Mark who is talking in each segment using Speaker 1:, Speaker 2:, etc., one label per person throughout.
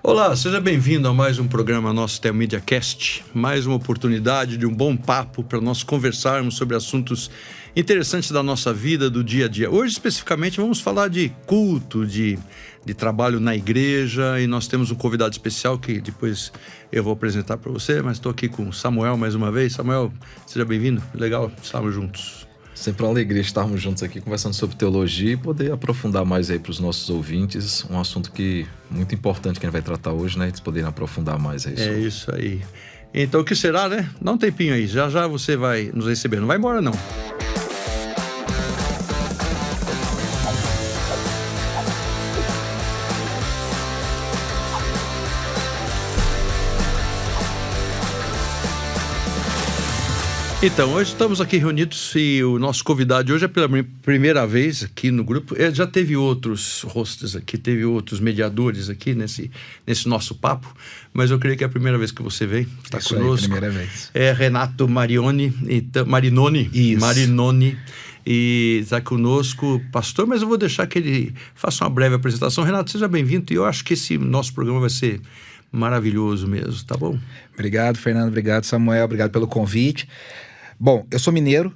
Speaker 1: Olá, seja bem-vindo a mais um programa nosso Telmídia Cast, mais uma oportunidade de um bom papo para nós conversarmos sobre assuntos interessantes da nossa vida, do dia a dia. Hoje, especificamente, vamos falar de culto, de trabalho na igreja, e nós temos um convidado especial que depois eu vou apresentar para você, mas estou aqui com o Samuel mais uma vez. Samuel, seja bem-vindo, legal estarmos juntos.
Speaker 2: Sempre uma alegria estarmos juntos aqui conversando sobre teologia e poder aprofundar mais aí para os nossos ouvintes, um assunto que muito importante que a gente vai tratar hoje, né? Eles poderem aprofundar mais aí.
Speaker 1: É isso aí. Então, o que será, né? Dá um tempinho aí, já já você vai nos receber, não vai embora não. Então, hoje estamos aqui reunidos e o nosso convidado de hoje é pela primeira vez aqui no grupo. Já teve outros hosts aqui, teve outros mediadores aqui nesse nosso papo, mas eu creio que é a primeira vez que você vem. Está conosco.
Speaker 3: Aí, primeira vez.
Speaker 1: É Renato Marinoni,
Speaker 3: Isso.
Speaker 1: Marinoni, e está conosco, pastor, mas eu vou deixar que ele faça uma breve apresentação. Renato, seja bem-vindo, e eu acho que esse nosso programa vai ser maravilhoso mesmo, tá bom?
Speaker 3: Obrigado, Fernando, obrigado, Samuel, obrigado pelo convite. Bom, eu sou mineiro.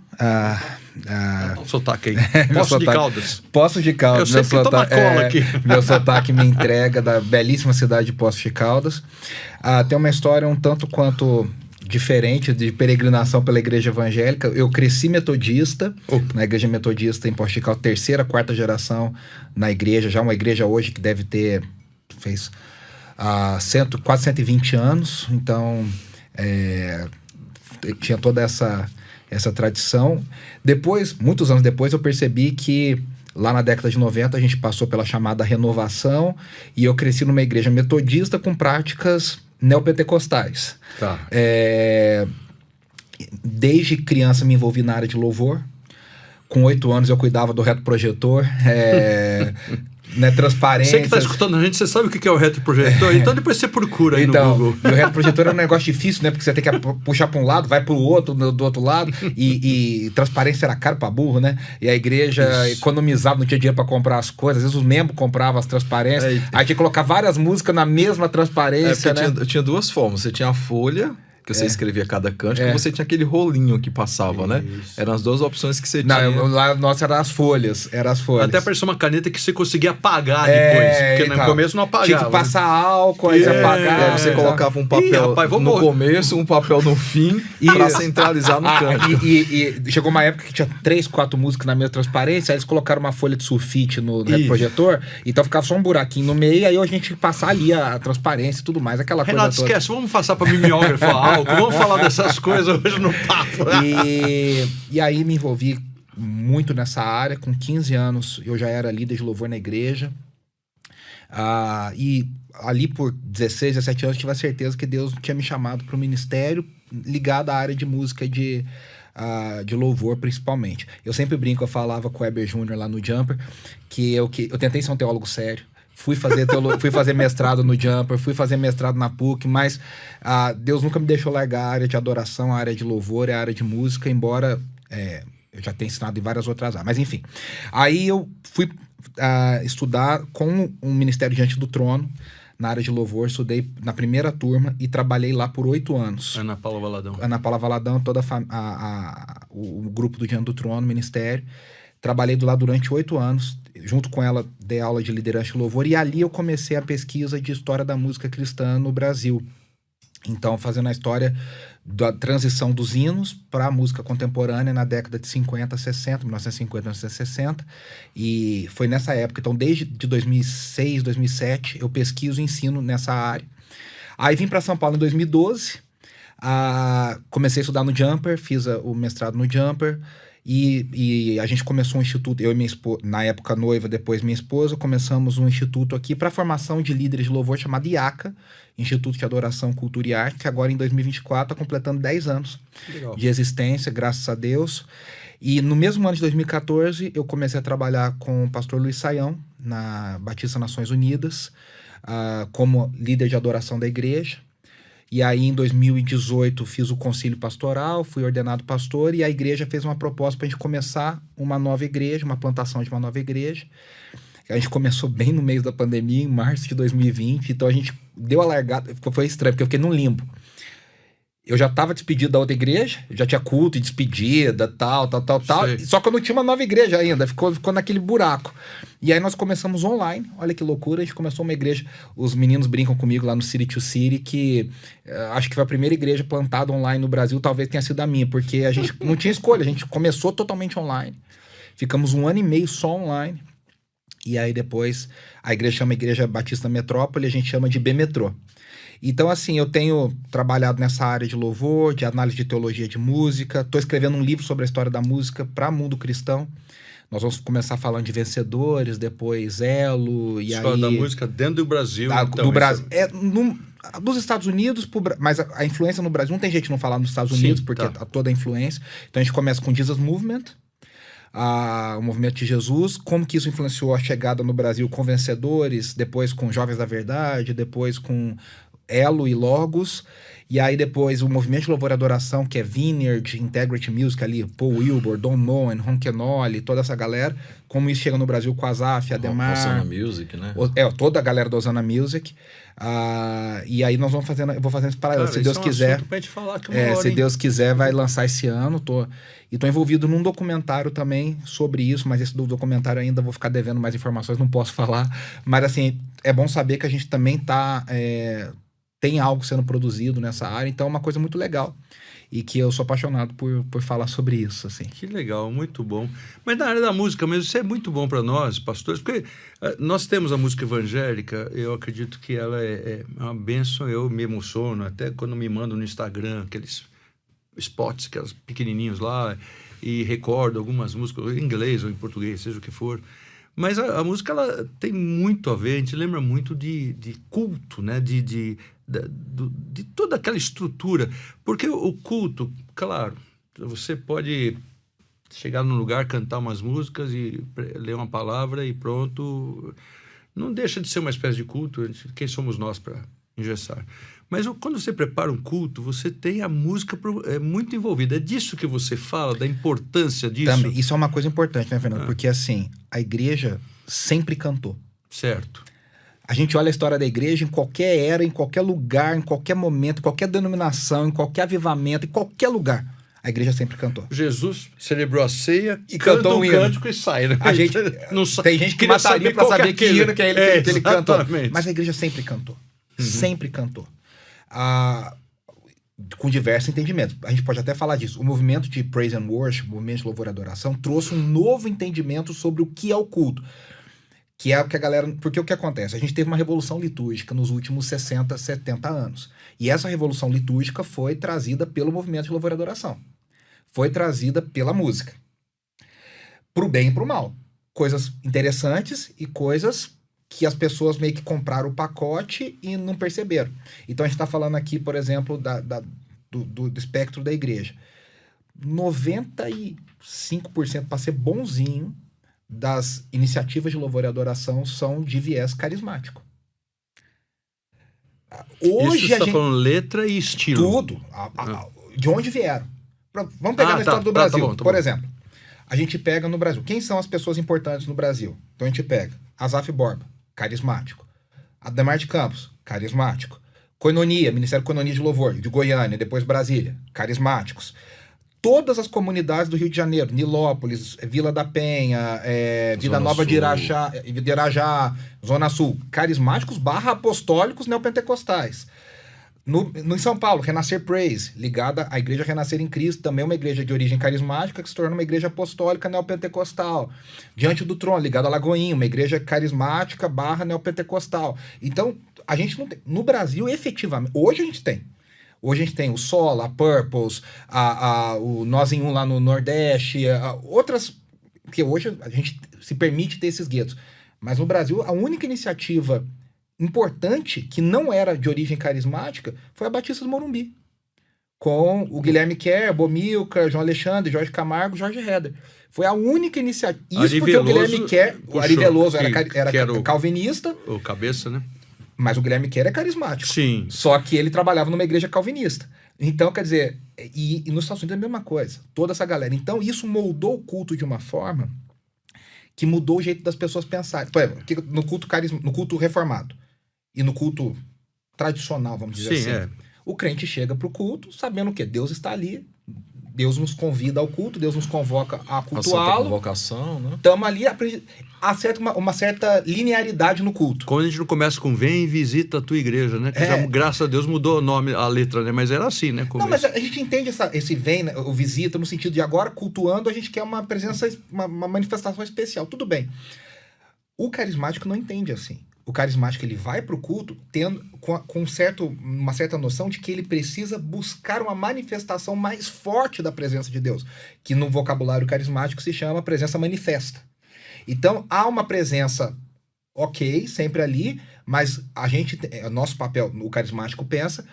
Speaker 1: Sotaque aí. Poços de Caldas.
Speaker 3: Poços de Caldas.
Speaker 1: Eu sei que toma cola aqui.
Speaker 3: Meu sotaque me entrega da belíssima cidade de Poços de Caldas. Tem uma história um tanto quanto diferente de peregrinação pela igreja evangélica. Eu cresci metodista, na igreja metodista em Poços de Caldas, terceira, quarta geração na igreja, já uma igreja hoje que deve ter, fez quase 120 anos, então tinha toda essa tradição. Depois, muitos anos depois, eu percebi que lá na década de 90 a gente passou pela chamada renovação e eu cresci numa igreja metodista com práticas neopentecostais.
Speaker 1: Tá.
Speaker 3: Desde criança me envolvi na área de louvor. Com 8 anos eu cuidava do retroprojetor. Transparência.
Speaker 1: Você que está escutando a gente, você sabe o que é o retroprojetor? Então depois você procura aí no Google.
Speaker 3: E o retroprojetor é um negócio difícil, né? Porque você tem que puxar para um lado, vai para o outro, do outro lado. E transparência era caro para burro, né? E a igreja economizava, não tinha dinheiro para comprar as coisas. Às vezes os membros compravam as transparências. Aí tinha que colocar várias músicas na mesma transparência, né?
Speaker 2: Tinha duas formas. Você tinha a folha, que você escrevia cada cântico, e você tinha aquele rolinho que passava, né? Eram as duas opções que você tinha.
Speaker 3: Lá nossa eram as folhas.
Speaker 1: Até apareceu uma caneta que você conseguia apagar depois, porque no começo não apagava.
Speaker 3: Tinha que passar álcool, aí você apagava.
Speaker 2: Você colocava um papel no começo, um papel no fim, pra centralizar no canto.
Speaker 3: E chegou uma época que tinha 3, 4 músicas na mesma transparência, aí eles colocaram uma folha de sulfite no retroprojetor, então ficava só um buraquinho no meio, aí a gente tinha que passar ali a transparência e tudo mais, aquela
Speaker 1: Renato,
Speaker 3: coisa toda.
Speaker 1: esquece, vamos passar pra mimeógrafo. Vamos falar dessas coisas hoje no papo.
Speaker 3: E aí me envolvi muito nessa área. Com 15 anos eu já era líder de louvor na igreja. E ali por 16, 17 anos tive a certeza que Deus tinha me chamado para o ministério ligado à área de música e de louvor principalmente. Eu sempre brinco, eu falava com o Heber Júnior lá no Jumper, que eu tentei ser um teólogo sério. Fui fazer mestrado no Jumper, fui fazer mestrado na PUC, mas Deus nunca me deixou largar a área de adoração, a área de louvor, a área de música, embora eu já tenha ensinado em várias outras áreas. Mas enfim, aí eu fui estudar com o Ministério Diante do Trono, na área de louvor, estudei na primeira turma e trabalhei lá por 8 anos.
Speaker 1: Ana Paula
Speaker 3: Valadão, todo o grupo do Diante do Trono, ministério. Trabalhei lá durante 8 anos, junto com ela dei aula de liderança e louvor, e ali eu comecei a pesquisa de história da música cristã no Brasil. Então, fazendo a história da transição dos hinos para a música contemporânea na década de 50, 60, 1950, 1960, e foi nessa época. Então, desde 2006, 2007, eu pesquiso e ensino nessa área. Aí vim para São Paulo em 2012, comecei a estudar no Jumper, fiz o mestrado no Jumper, e a gente começou um instituto, eu e minha esposa, na época noiva, depois minha esposa, começamos um instituto aqui para formação de líderes de louvor chamado IACA, Instituto de Adoração, Cultura e Arte, que agora em 2024 está completando 10 anos de existência, graças a Deus. E no mesmo ano de 2014, eu comecei a trabalhar com o pastor Luiz Saião, na Batista Nações Unidas, como líder de adoração da igreja. E aí, em 2018, fiz o concílio pastoral, fui ordenado pastor, e a igreja fez uma proposta para a gente começar uma nova igreja, uma plantação de uma nova igreja. A gente começou bem no meio da pandemia, em março de 2020, então a gente deu a largada, foi estranho, porque eu fiquei num limbo. Eu já estava despedido da outra igreja, já tinha culto e despedida, tal.
Speaker 1: Sei.
Speaker 3: Só que eu não tinha uma nova igreja ainda, ficou naquele buraco. E aí nós começamos online, olha que loucura, a gente começou uma igreja, os meninos brincam comigo lá no City to City, que acho que foi a primeira igreja plantada online no Brasil, talvez tenha sido a minha, porque a gente não tinha escolha, a gente começou totalmente online. Ficamos 1 ano e meio só online. E aí depois a igreja chama Igreja Batista Metrópole, a gente chama de B-Metrô. Então, assim, eu tenho trabalhado nessa área de louvor, de análise de teologia de música. Estou escrevendo um livro sobre a história da música para o mundo cristão. Nós vamos começar falando de vencedores, depois Elo, e
Speaker 1: história
Speaker 3: aí...
Speaker 1: da música dentro do Brasil. Então,
Speaker 3: do Brasil. Dos Estados Unidos, mas a influência no Brasil, não tem jeito de não falar nos Estados Unidos, porque toda a influência. Então, a gente começa com Jesus Movement, o movimento de Jesus, como que isso influenciou a chegada no Brasil com vencedores, depois com Jovens da Verdade, depois com Elo e Logos, e aí depois o movimento de louvor e adoração, que é Vineyard, Integrity Music ali, Paul Wilbur, Don Moen, Ron Kenoly, toda essa galera, como isso chega no Brasil com Azaf, Ademar...
Speaker 2: Osana Music, né?
Speaker 3: Toda a galera da Osana Music. E aí nós vamos fazendo, eu vou fazendo isso para se Deus quiser.
Speaker 1: Pra gente falar que hora,
Speaker 3: se Deus quiser, vai lançar esse ano. Tô envolvido num documentário também sobre isso, mas esse do documentário ainda vou ficar devendo mais informações, não posso falar. Mas assim, é bom saber que a gente também tem algo sendo produzido nessa área, então é uma coisa muito legal. E que eu sou apaixonado por falar sobre isso, assim.
Speaker 1: Que legal, muito bom. Mas na área da música mesmo, isso é muito bom para nós, pastores, porque nós temos a música evangélica, eu acredito que ela é uma bênção, eu me emociono, até quando me mandam no Instagram, aqueles spots, aqueles pequenininhos lá, e recordo algumas músicas em inglês ou em português, seja o que for. Mas a música, ela tem muito a ver, a gente lembra muito de culto, né? De toda aquela estrutura. Porque o culto, claro, você pode chegar num lugar, cantar umas músicas e ler uma palavra e pronto. Não deixa de ser uma espécie de culto. Quem somos nós para engessar? Mas quando você prepara um culto, você tem a música muito envolvida. É disso que você fala, da importância disso?
Speaker 3: Também. Isso é uma coisa importante, né, Fernando? Porque, assim, a igreja sempre cantou.
Speaker 1: Certo.
Speaker 3: A gente olha a história da igreja em qualquer era, em qualquer lugar, em qualquer momento, em qualquer denominação, em qualquer avivamento, em qualquer lugar. A igreja sempre cantou.
Speaker 1: Jesus celebrou a ceia
Speaker 3: e cantou um
Speaker 1: cântico e sai, né?
Speaker 3: Tem gente que mataria para saber que hino que é ele cantou.
Speaker 1: Exatamente.
Speaker 3: Mas a igreja sempre cantou. Sempre cantou. Com diversos entendimentos. A gente pode até falar disso. O movimento de Praise and Worship, o movimento de louvor e adoração, trouxe um novo entendimento sobre o que é o culto. Que é o que a galera... Porque o que acontece? A gente teve uma revolução litúrgica nos últimos 60, 70 anos. E essa revolução litúrgica foi trazida pelo movimento de louvor e adoração. Foi trazida pela música. Pro bem e pro mal. Coisas interessantes e coisas que as pessoas meio que compraram o pacote e não perceberam. Então a gente está falando aqui, por exemplo, do espectro da igreja. 95%, para ser bonzinho, das iniciativas de louvor e adoração são de viés carismático.
Speaker 1: Hoje isso você está falando letra e estilo.
Speaker 3: Tudo. De onde vieram. Vamos pegar na história do Brasil.
Speaker 1: Tá bom.
Speaker 3: Por exemplo, a gente pega no Brasil. Quem são as pessoas importantes no Brasil? Então a gente pega Azaf Borba, carismático. Ademar de Campos, carismático. Koinonia, Ministério Koinonia de Louvor, de Goiânia, depois Brasília, carismáticos. Todas as comunidades do Rio de Janeiro, Nilópolis, Vila da Penha, Vila Nova de Irajá, Zona Sul, carismáticos / apostólicos neopentecostais. Em São Paulo, Renascer Praise, ligada à Igreja Renascer em Cristo, também uma igreja de origem carismática que se torna uma igreja apostólica neopentecostal. Diante do Trono, ligada à Lagoinha, uma igreja carismática / neopentecostal. Então, a gente não tem... No Brasil, efetivamente, hoje a gente tem. Hoje a gente tem o Sola, a Purples, o Nós em Um lá no Nordeste, outras... Porque hoje a gente se permite ter esses guetos. Mas no Brasil, a única iniciativa importante, que não era de origem carismática, foi a Batista do Morumbi. Com o Guilherme Kerr, Bomilcar, João Alexandre, Jorge Camargo, Jorge Heder. Foi a única iniciativa... Isso porque o Guilherme Kerr... O Ari Veloso era calvinista.
Speaker 1: O cabeça, né?
Speaker 3: Mas o Guilherme Kerr é carismático.
Speaker 1: Sim.
Speaker 3: Só que ele trabalhava numa igreja calvinista. Então, quer dizer... E nos Estados Unidos é a mesma coisa. Toda essa galera. Então, isso moldou o culto de uma forma que mudou o jeito das pessoas pensarem. Por exemplo, no culto reformado e no culto tradicional, vamos dizer assim. O crente chega pro culto sabendo o quê? Deus está ali, Deus nos convida ao culto, Deus nos convoca a cultuá-lo.
Speaker 2: Convocação, né?
Speaker 3: Estamos ali, acerta uma certa linearidade no culto.
Speaker 1: Quando a gente não começa com vem e visita a tua igreja, né? Que já, graças a Deus, mudou o nome, a letra, né? Mas era assim, né?
Speaker 3: Não, mas a gente entende esse vem, né, o visita, no sentido de agora, cultuando, a gente quer uma presença, uma manifestação especial. Tudo bem. O carismático não entende assim. O carismático, ele vai pro culto tendo uma certa noção de que ele precisa buscar uma manifestação mais forte da presença de Deus, que no vocabulário carismático se chama presença manifesta. Então, há uma presença ok, sempre ali, mas nosso papel, o carismático pensa,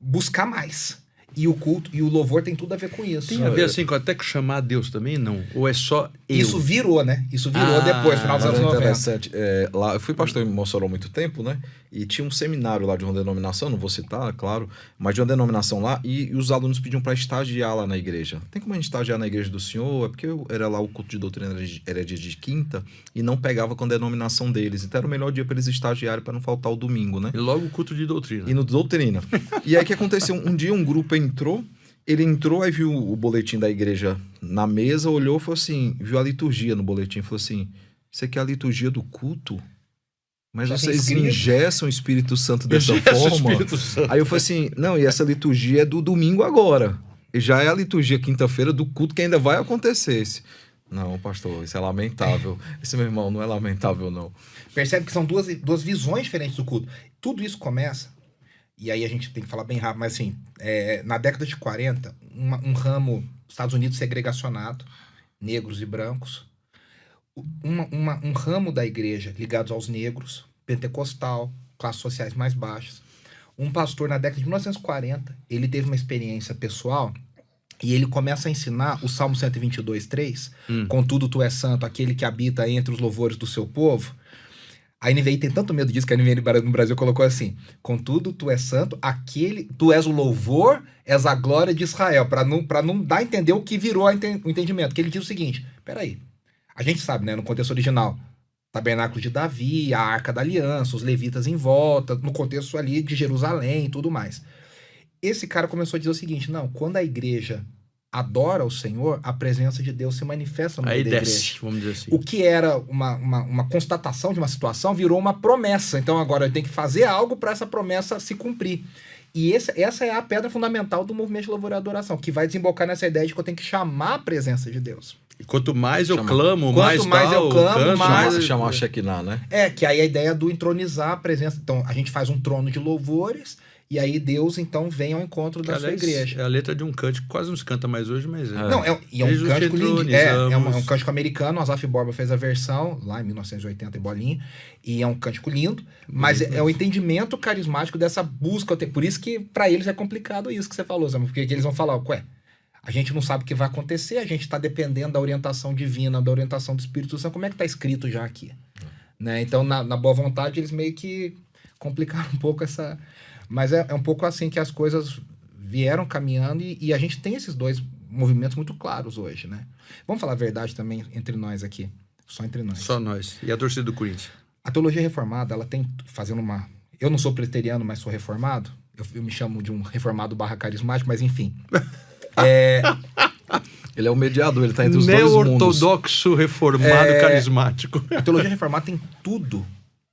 Speaker 3: buscar mais. E o culto e o louvor tem tudo a ver com isso.
Speaker 1: Tem a ver assim com até que chamar Deus também, não? Ou é só eu?
Speaker 3: Isso virou, né? Isso virou depois, final dos anos 90.
Speaker 2: Interessante. Lá, eu fui pastor em Mossoró há muito tempo, né? E tinha um seminário lá de uma denominação, não vou citar, claro, mas de uma denominação lá, e os alunos pediam para estagiar lá na igreja. Tem como a gente estagiar na igreja do senhor? É porque era lá o culto de doutrina, era dia de quinta, e não pegava com a denominação deles. Então era o melhor dia para eles estagiarem, para não faltar o domingo, né?
Speaker 1: E logo o culto de doutrina.
Speaker 2: E no doutrina. E aí o que aconteceu? Um dia um grupo entrou, aí viu o boletim da igreja na mesa, olhou e falou assim, viu a liturgia no boletim, falou assim, isso aqui é a liturgia do culto? Mas já vocês ingessam o Espírito Santo dessa forma? Aí eu falei assim, não, e essa liturgia é do domingo agora. E já é a liturgia quinta-feira do culto que ainda vai acontecer. Não, pastor, isso é lamentável. Esse meu irmão não é lamentável, não.
Speaker 3: Percebe que são duas visões diferentes do culto. Tudo isso começa, e aí a gente tem que falar bem rápido, mas assim, na década de 40, um ramo, Estados Unidos segregacionado, negros e brancos, um ramo da igreja ligados aos negros, pentecostal, classes sociais mais baixas. Um pastor na década de 1940, ele teve uma experiência pessoal e ele começa a ensinar o Salmo 122:3, contudo tu és santo, aquele que habita entre os louvores do seu povo. A NVI tem tanto medo disso que a NVI no Brasil colocou assim, contudo tu és santo, tu és o louvor, és a glória de Israel, para não dar a entender o que virou o entendimento, que ele diz o seguinte, peraí, a gente sabe, né, no contexto original, tabernáculo de Davi, a Arca da Aliança, os levitas em volta, no contexto ali de Jerusalém e tudo mais. Esse cara começou a dizer o seguinte, não, quando a igreja adora o Senhor, a presença de Deus se manifesta no meio da igreja.
Speaker 1: Desce, vamos dizer assim.
Speaker 3: O que era uma constatação de uma situação virou uma promessa. Então agora eu tenho que fazer algo para essa promessa se cumprir. E essa é a pedra fundamental do movimento de louvor e adoração, que vai desembocar nessa ideia de que eu tenho que chamar a presença de Deus.
Speaker 1: E quanto mais eu clamo,
Speaker 3: mais eu clamo, mais
Speaker 2: chamar a Shekinah, né?
Speaker 3: Que aí a ideia do entronizar a presença. Então, a gente faz um trono de louvores, e aí Deus, então, vem ao encontro da sua igreja.
Speaker 1: É a letra de um cântico, quase não se canta mais hoje, mas...
Speaker 3: Não, é um cântico lindo. É um cântico americano, o Asaf Borba fez a versão, lá em 1980 e bolinha, e é um cântico lindo, mas é o entendimento carismático dessa busca. Por isso que, para eles, é complicado isso que você falou, Zé, porque eles vão falar, a gente não sabe o que vai acontecer, a gente está dependendo da orientação divina, da orientação do Espírito Santo. Como é que está escrito já aqui? Né? Então, na boa vontade, eles meio que complicaram um pouco essa... Mas é um pouco assim que as coisas vieram caminhando e a gente tem esses dois movimentos muito claros hoje, né? Vamos falar a verdade também entre nós aqui. Só entre nós.
Speaker 1: Só nós. E a torcida do Corinthians?
Speaker 3: A teologia reformada, ela tem fazendo uma... Eu não sou presbiteriano, mas sou reformado. Eu me chamo de um reformado /carismático, mas enfim...
Speaker 2: Ele é o mediador, ele está entre os dois mundos.
Speaker 1: Neo-ortodoxo, reformado, carismático.
Speaker 3: A teologia reformada tem tudo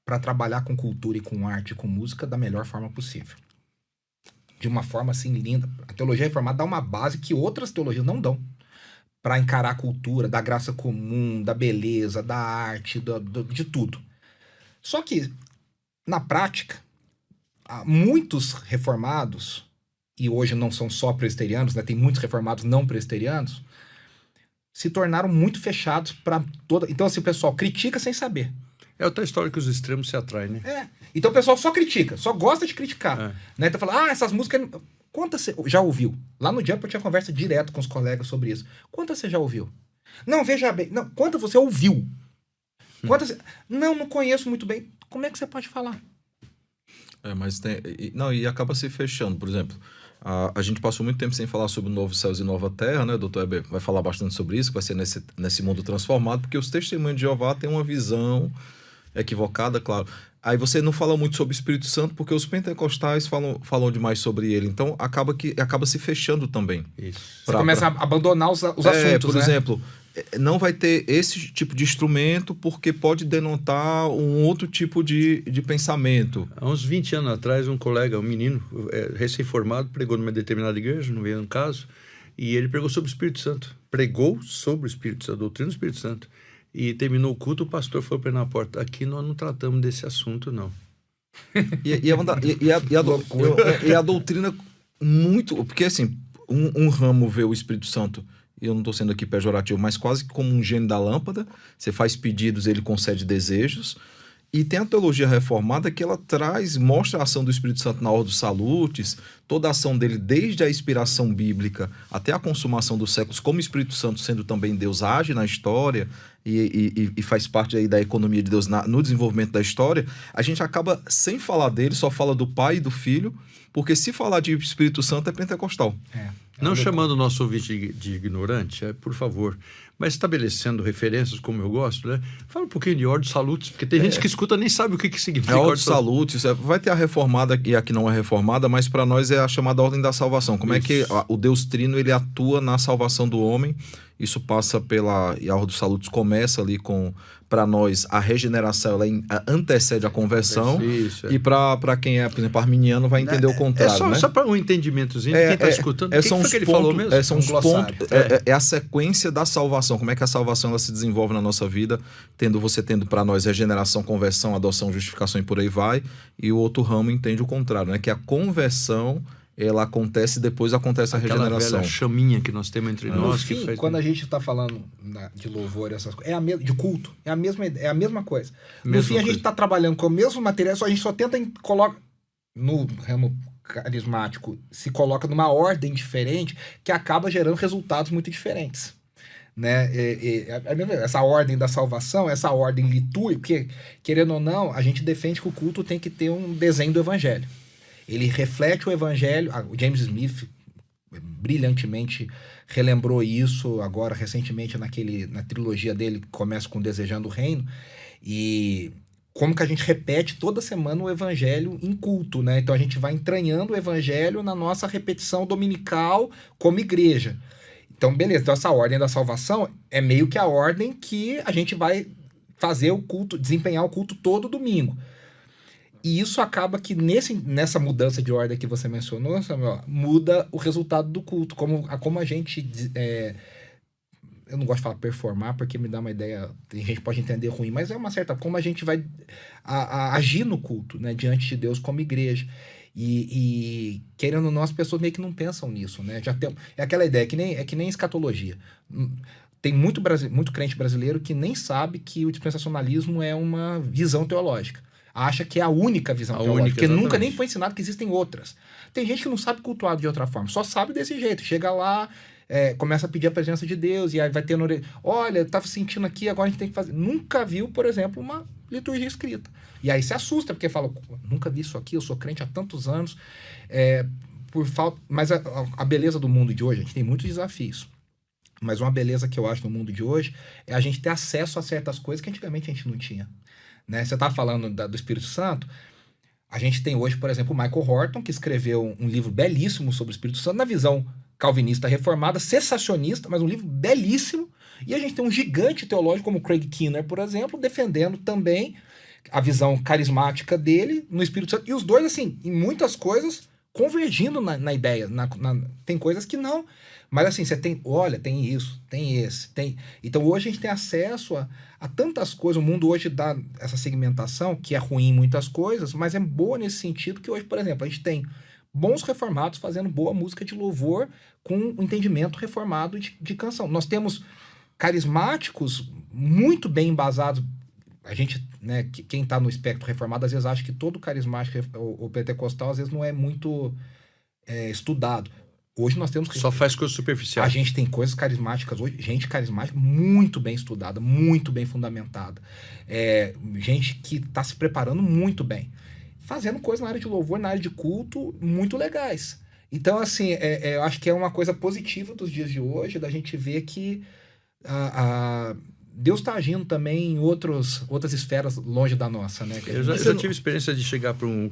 Speaker 3: para trabalhar com cultura e com arte e com música da melhor forma possível. De uma forma assim linda. A teologia reformada dá uma base que outras teologias não dão. Para encarar a cultura, da graça comum, da beleza, da arte, de tudo. Só que, na prática, muitos reformados... e hoje não são só presbiterianos, né? Tem muitos reformados não presbiterianos, se tornaram muito fechados para toda... Então, assim, o pessoal critica sem saber.
Speaker 1: É outra história que os extremos se atraem, né?
Speaker 3: Então o pessoal só critica, só gosta de criticar. Né? Então fala, essas músicas... Quantas você já ouviu? Lá no Jump eu tinha conversa direto com os colegas sobre isso. Quantas você já ouviu? Não, veja bem. Não, quantas você ouviu? Quantas... Não conheço muito bem. Como é que você pode falar?
Speaker 2: Mas tem... Não, e acaba se fechando. Por exemplo, A gente passou muito tempo sem falar sobre o Novo Céus e Nova Terra, né? O doutor Heber vai falar bastante sobre isso, que vai ser nesse mundo transformado, porque os testemunhos de Jeová têm uma visão equivocada, claro. Aí você não fala muito sobre o Espírito Santo, porque os pentecostais falam demais sobre ele. Então, acaba se fechando também.
Speaker 1: Isso.
Speaker 3: Você começa a abandonar os assuntos,
Speaker 2: por exemplo, não vai ter esse tipo de instrumento porque pode denotar um outro tipo de pensamento.
Speaker 1: Há uns 20 anos atrás, um colega, um menino recém-formado, pregou numa determinada igreja, não veio no caso, e ele pregou sobre o Espírito Santo. Pregou sobre o Espírito Santo, a doutrina do Espírito Santo. E terminou o culto, o pastor foi para ele na porta. Aqui nós não tratamos desse assunto, não.
Speaker 2: E a doutrina muito... Porque, assim, um ramo vê o Espírito Santo, e eu não estou sendo aqui pejorativo, mas quase como um gênio da lâmpada. Você faz pedidos, ele concede desejos. E tem a teologia reformada que ela mostra a ação do Espírito Santo na Ordo Salutis, toda a ação dele desde a inspiração bíblica até a consumação dos séculos, como o Espírito Santo sendo também Deus age na história e faz parte aí da economia de Deus no desenvolvimento da história. A gente acaba sem falar dele, só fala do Pai e do Filho, porque se falar de Espírito Santo é pentecostal.
Speaker 1: Não chamando o nosso ouvinte de ignorante, por favor, mas estabelecendo referências como eu gosto, né? Fala um pouquinho de Ordo Salutis, porque tem gente que escuta e nem sabe o que significa
Speaker 2: Ordo Salutis. Vai ter a reformada e a que não é reformada, mas para nós é a chamada ordem da salvação. Como é que o Deus Trino ele atua na salvação do homem? Isso passa e a Ordo Salutis começa ali para nós, a regeneração ela antecede a conversão. E para quem é, por exemplo, arminiano, vai entender o contrário.
Speaker 1: Só para um entendimentozinho de quem está escutando. O que foi que ele falou mesmo?
Speaker 2: São os pontos, é a sequência da salvação. Como é que a salvação ela se desenvolve na nossa vida, você tendo para nós regeneração, conversão, adoção, justificação e por aí vai. E o outro ramo entende o contrário, né? Que a conversão ela acontece, depois acontece a regeneração.
Speaker 1: Aquela velha chaminha que nós temos entre nós.
Speaker 3: No fim, quando a gente está falando de louvor, essas coisas, de culto, é a mesma coisa. No fim, a gente está trabalhando com o mesmo material, a gente só tenta colocar no ramo carismático, se coloca numa ordem diferente, que acaba gerando resultados muito diferentes. Né? Essa ordem da salvação, essa ordem litúrgica, porque, querendo ou não, a gente defende que o culto tem que ter um desenho do evangelho. Ele reflete o evangelho. O James Smith brilhantemente relembrou isso agora recentemente na trilogia dele que começa com Desejando o Reino, e como que a gente repete toda semana o evangelho em culto, né? Então a gente vai entranhando o evangelho na nossa repetição dominical como igreja. Então beleza, então essa ordem da salvação é meio que a ordem que a gente vai fazer o culto, desempenhar o culto todo domingo. E isso acaba que nessa mudança de ordem que você mencionou, Samuel, muda o resultado do culto. Como a gente... eu não gosto de falar performar, porque me dá uma ideia... A gente pode entender ruim, mas é uma certa... Como a gente vai agir no culto, né, diante de Deus como igreja. E querendo ou não, as pessoas meio que não pensam nisso, né? É aquela ideia, que nem escatologia. Tem muito crente brasileiro que nem sabe que o dispensacionalismo é uma visão teológica. Acha que é a única visão teológica, porque nunca nem foi ensinado que existem outras. Tem gente que não sabe cultuar de outra forma, só sabe desse jeito. Chega lá, começa a pedir a presença de Deus, e aí vai tendo... Olha, eu estava sentindo aqui, agora a gente tem que fazer... Nunca viu, por exemplo, uma liturgia escrita. E aí se assusta, porque fala, nunca vi isso aqui, eu sou crente há tantos anos. Mas a beleza do mundo de hoje, a gente tem muitos desafios. Mas uma beleza que eu acho no mundo de hoje é a gente ter acesso a certas coisas que antigamente a gente não tinha. Né? Você está falando do Espírito Santo, a gente tem hoje, por exemplo, o Michael Horton, que escreveu um livro belíssimo sobre o Espírito Santo, na visão calvinista reformada, sensacionista, mas um livro belíssimo. E a gente tem um gigante teológico como Craig Keener, por exemplo, defendendo também a visão carismática dele no Espírito Santo. E os dois, assim, em muitas coisas, convergindo na ideia. Tem coisas que não. Mas assim, você tem, olha, tem isso, tem esse, tem... Então hoje a gente tem acesso a tantas coisas. O mundo hoje dá essa segmentação, que é ruim em muitas coisas, mas é boa nesse sentido que hoje, por exemplo, a gente tem bons reformados fazendo boa música de louvor com um entendimento reformado de canção. Nós temos carismáticos muito bem embasados. A gente, né, quem está no espectro reformado, às vezes acha que todo carismático ou pentecostal, às vezes não é muito estudado. Hoje nós temos...
Speaker 1: Só faz coisas superficiais.
Speaker 3: A gente tem coisas carismáticas hoje, gente carismática muito bem estudada, muito bem fundamentada. Gente que está se preparando muito bem. Fazendo coisas na área de louvor, na área de culto, muito legais. Então, assim, eu acho que é uma coisa positiva dos dias de hoje, da gente ver que Deus está agindo também em outras esferas longe da nossa, né?
Speaker 1: Eu já tive experiência de chegar para um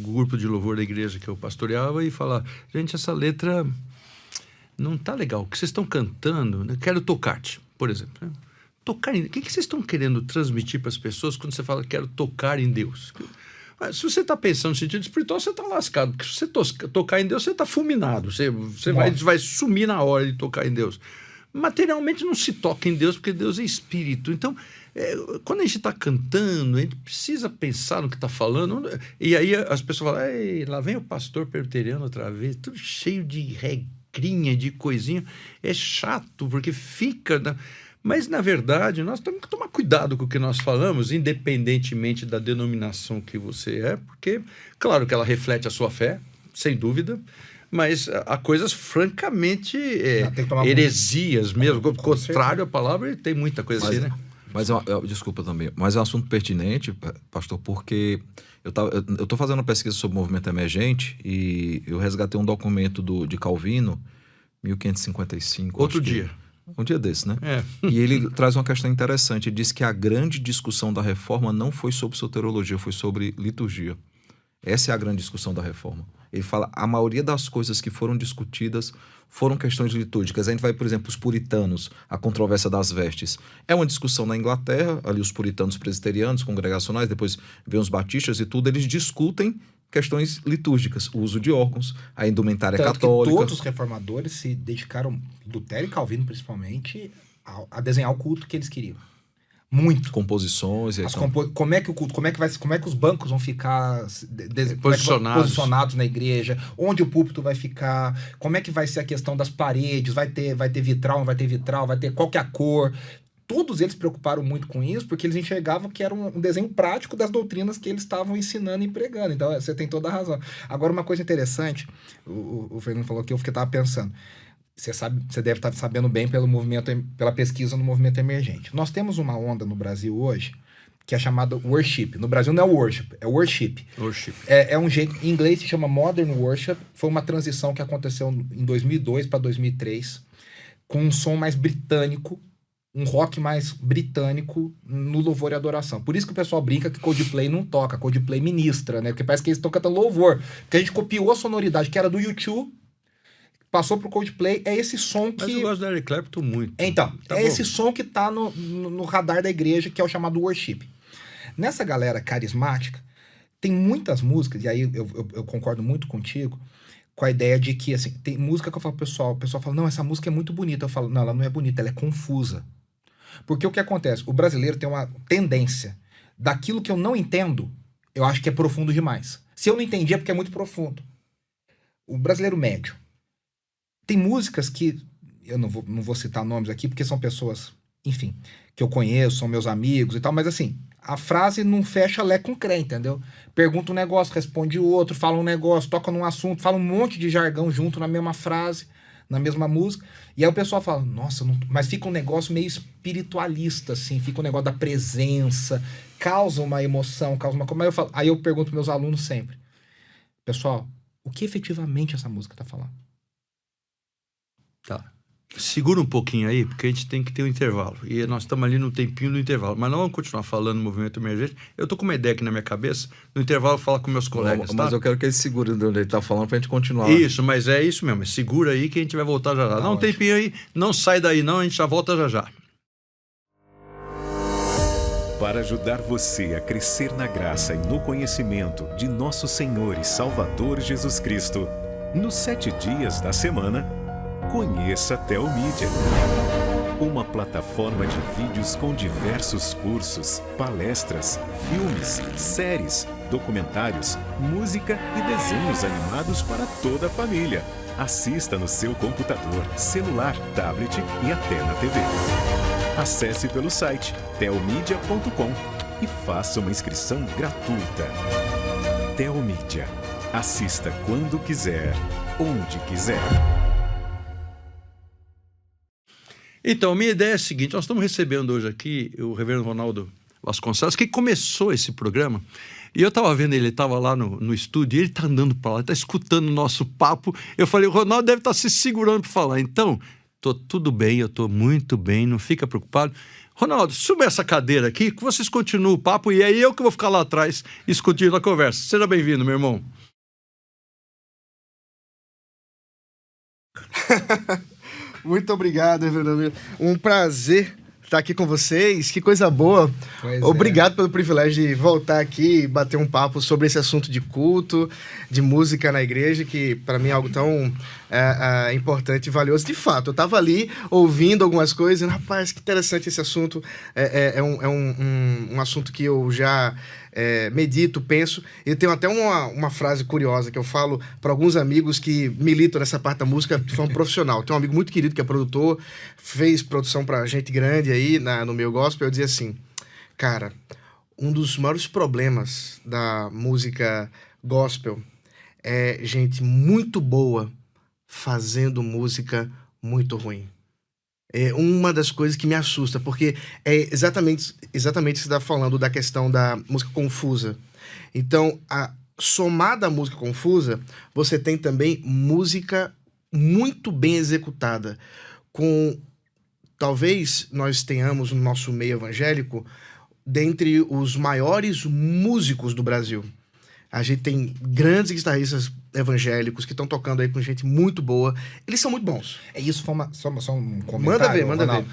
Speaker 1: grupo de louvor da igreja que eu pastoreava e falar: gente, essa letra não tá legal. O que vocês estão cantando? Eu quero tocar-te, por exemplo. Né? Tocar em... O que vocês estão querendo transmitir para as pessoas quando você fala quero tocar em Deus? Mas se você está pensando no sentido espiritual, você está lascado. Porque se você tocar em Deus, você está fulminado. Você vai sumir na hora de tocar em Deus. Materialmente não se toca em Deus, porque Deus é espírito. Então, quando a gente está cantando, a gente precisa pensar no que está falando. E aí as pessoas falam: ei, lá vem o pastor presbiteriano outra vez, tudo cheio de regrinha, de coisinha. É chato, porque fica... Mas, na verdade, nós temos que tomar cuidado com o que nós falamos, independentemente da denominação que você é, porque, claro que ela reflete a sua fé, sem dúvida, mas há coisas francamente heresias mesmo, contrário à palavra, e tem muita coisa assim, né?
Speaker 2: Mas, desculpa também, mas é um assunto pertinente, pastor, porque eu estou fazendo uma pesquisa sobre o movimento emergente e eu resgatei um documento de Calvino, 1555.
Speaker 1: Outro dia.
Speaker 2: Um dia desse, né? E ele traz uma questão interessante. Ele diz que a grande discussão da reforma não foi sobre soteriologia, foi sobre liturgia. Essa é a grande discussão da reforma. Ele fala, a maioria das coisas que foram discutidas foram questões litúrgicas. A gente vai, por exemplo, os puritanos, a controvérsia das vestes. É uma discussão na Inglaterra, ali os puritanos presbiterianos, congregacionais, depois vem os batistas e tudo, eles discutem questões litúrgicas, o uso de órgãos, a indumentária católica.
Speaker 3: Que todos os reformadores se dedicaram, Lutero e Calvino principalmente, a desenhar o culto que eles queriam. Muito.
Speaker 2: Composições.
Speaker 3: Como é que o culto, como é que os bancos vão ficar
Speaker 1: posicionados
Speaker 3: na igreja, onde o púlpito vai ficar, como é que vai ser a questão das paredes, vai ter vitral, não vai ter vitral, vai ter qual que é a cor. Todos eles se preocuparam muito com isso, porque eles enxergavam que era um desenho prático das doutrinas que eles estavam ensinando e pregando. Então, você tem toda a razão. Agora, uma coisa interessante, o Fernando falou que eu estava pensando. Você deve estar sabendo bem pela pesquisa no movimento emergente. Nós temos uma onda no Brasil hoje que é chamada worship. No Brasil não é worship, é worship. É um jeito, em inglês se chama modern worship. Foi uma transição que aconteceu em 2002 para 2003, com um som mais britânico, um rock mais britânico no louvor e adoração. Por isso que o pessoal brinca que Coldplay não toca, Coldplay ministra, né? Porque parece que eles estão cantando louvor. Porque a gente copiou a sonoridade que era do U2, passou pro Coldplay, é esse som que...
Speaker 1: Mas eu gosto do Eric Clapton muito.
Speaker 3: Então, esse som que tá no radar da igreja, que é o chamado worship. Nessa galera carismática, tem muitas músicas, e aí eu concordo muito contigo, com a ideia de que, assim, tem música que eu falo pro pessoal, o pessoal fala, não, essa música é muito bonita. Eu falo, não, ela não é bonita, ela é confusa. Porque o que acontece? O brasileiro tem uma tendência, daquilo que eu não entendo, eu acho que é profundo demais. Se eu não entendi é porque é muito profundo. O brasileiro médio. Tem músicas que, eu não vou citar nomes aqui, porque são pessoas, enfim, que eu conheço, são meus amigos e tal, mas assim, a frase não fecha lé com crê, entendeu? Pergunta um negócio, responde o outro, fala um negócio, toca num assunto, fala um monte de jargão junto na mesma frase, na mesma música, e aí o pessoal fala, nossa, mas fica um negócio meio espiritualista, assim, fica um negócio da presença, causa uma emoção, causa uma coisa. Aí eu pergunto pros meus alunos sempre, pessoal, o que efetivamente essa música tá falando?
Speaker 1: Tá. Segura um pouquinho aí, porque a gente tem que ter um intervalo. E nós estamos ali no tempinho do intervalo. Mas não vamos continuar falando no movimento emergente. Eu tô com uma ideia aqui na minha cabeça. No intervalo, fala com meus colegas,
Speaker 2: mas
Speaker 1: tá?
Speaker 2: eu quero que ele segure de onde ele tá falando pra gente continuar.
Speaker 1: Isso, mas é isso mesmo. Segura aí que a gente vai voltar já já. Dá um tempinho aí. Não sai daí não, a gente já volta já já.
Speaker 4: Para ajudar você a crescer na graça e no conhecimento de nosso Senhor e Salvador Jesus Cristo, nos 7 dias da semana, conheça a Telmídia, uma plataforma de vídeos com diversos cursos, palestras, filmes, séries, documentários, música e desenhos animados para toda a família. Assista no seu computador, celular, tablet e até na TV. Acesse pelo site telmedia.com e faça uma inscrição gratuita. Telmídia. Assista quando quiser, onde quiser.
Speaker 1: Então, minha ideia é a seguinte, nós estamos recebendo hoje aqui o reverendo Ronaldo Vasconcelos, que começou esse programa E eu tava vendo ele tava lá no estúdio, e ele tá andando pra lá, tá escutando o nosso papo. Eu falei, o Ronaldo deve estar se segurando pra falar. Então, tô tudo bem, eu tô muito bem, não fica preocupado. Ronaldo, suba essa cadeira aqui, que vocês continuam o papo, e é eu que vou ficar lá atrás discutindo a conversa. Seja bem-vindo, meu irmão.
Speaker 5: Muito obrigado, Reverendo. Um prazer estar aqui com vocês. Que coisa boa. Obrigado pelo privilégio de voltar aqui e bater um papo sobre esse assunto de culto, de música na igreja, que para mim é algo tão importante e valioso. De fato, eu estava ali ouvindo algumas coisas e, rapaz, que interessante esse assunto. É um assunto que eu já medito, penso. E tenho até uma frase curiosa que eu falo para alguns amigos que militam nessa parte da música de forma profissional. Tem um amigo muito querido que é produtor, fez produção para gente grande aí no meio gospel. Eu dizia assim, cara, um dos maiores problemas da música gospel é gente muito boa fazendo música muito ruim. É uma das coisas que me assusta, porque é exatamente você está falando da questão da música confusa. Então, somada à música confusa, você tem também música muito bem executada. Talvez nós tenhamos no nosso meio evangélico, dentre os maiores músicos do Brasil. A gente tem grandes guitarristas evangélicos que estão tocando aí com gente muito boa. Eles são muito bons.
Speaker 3: Isso foi só um comentário.
Speaker 5: Manda ver.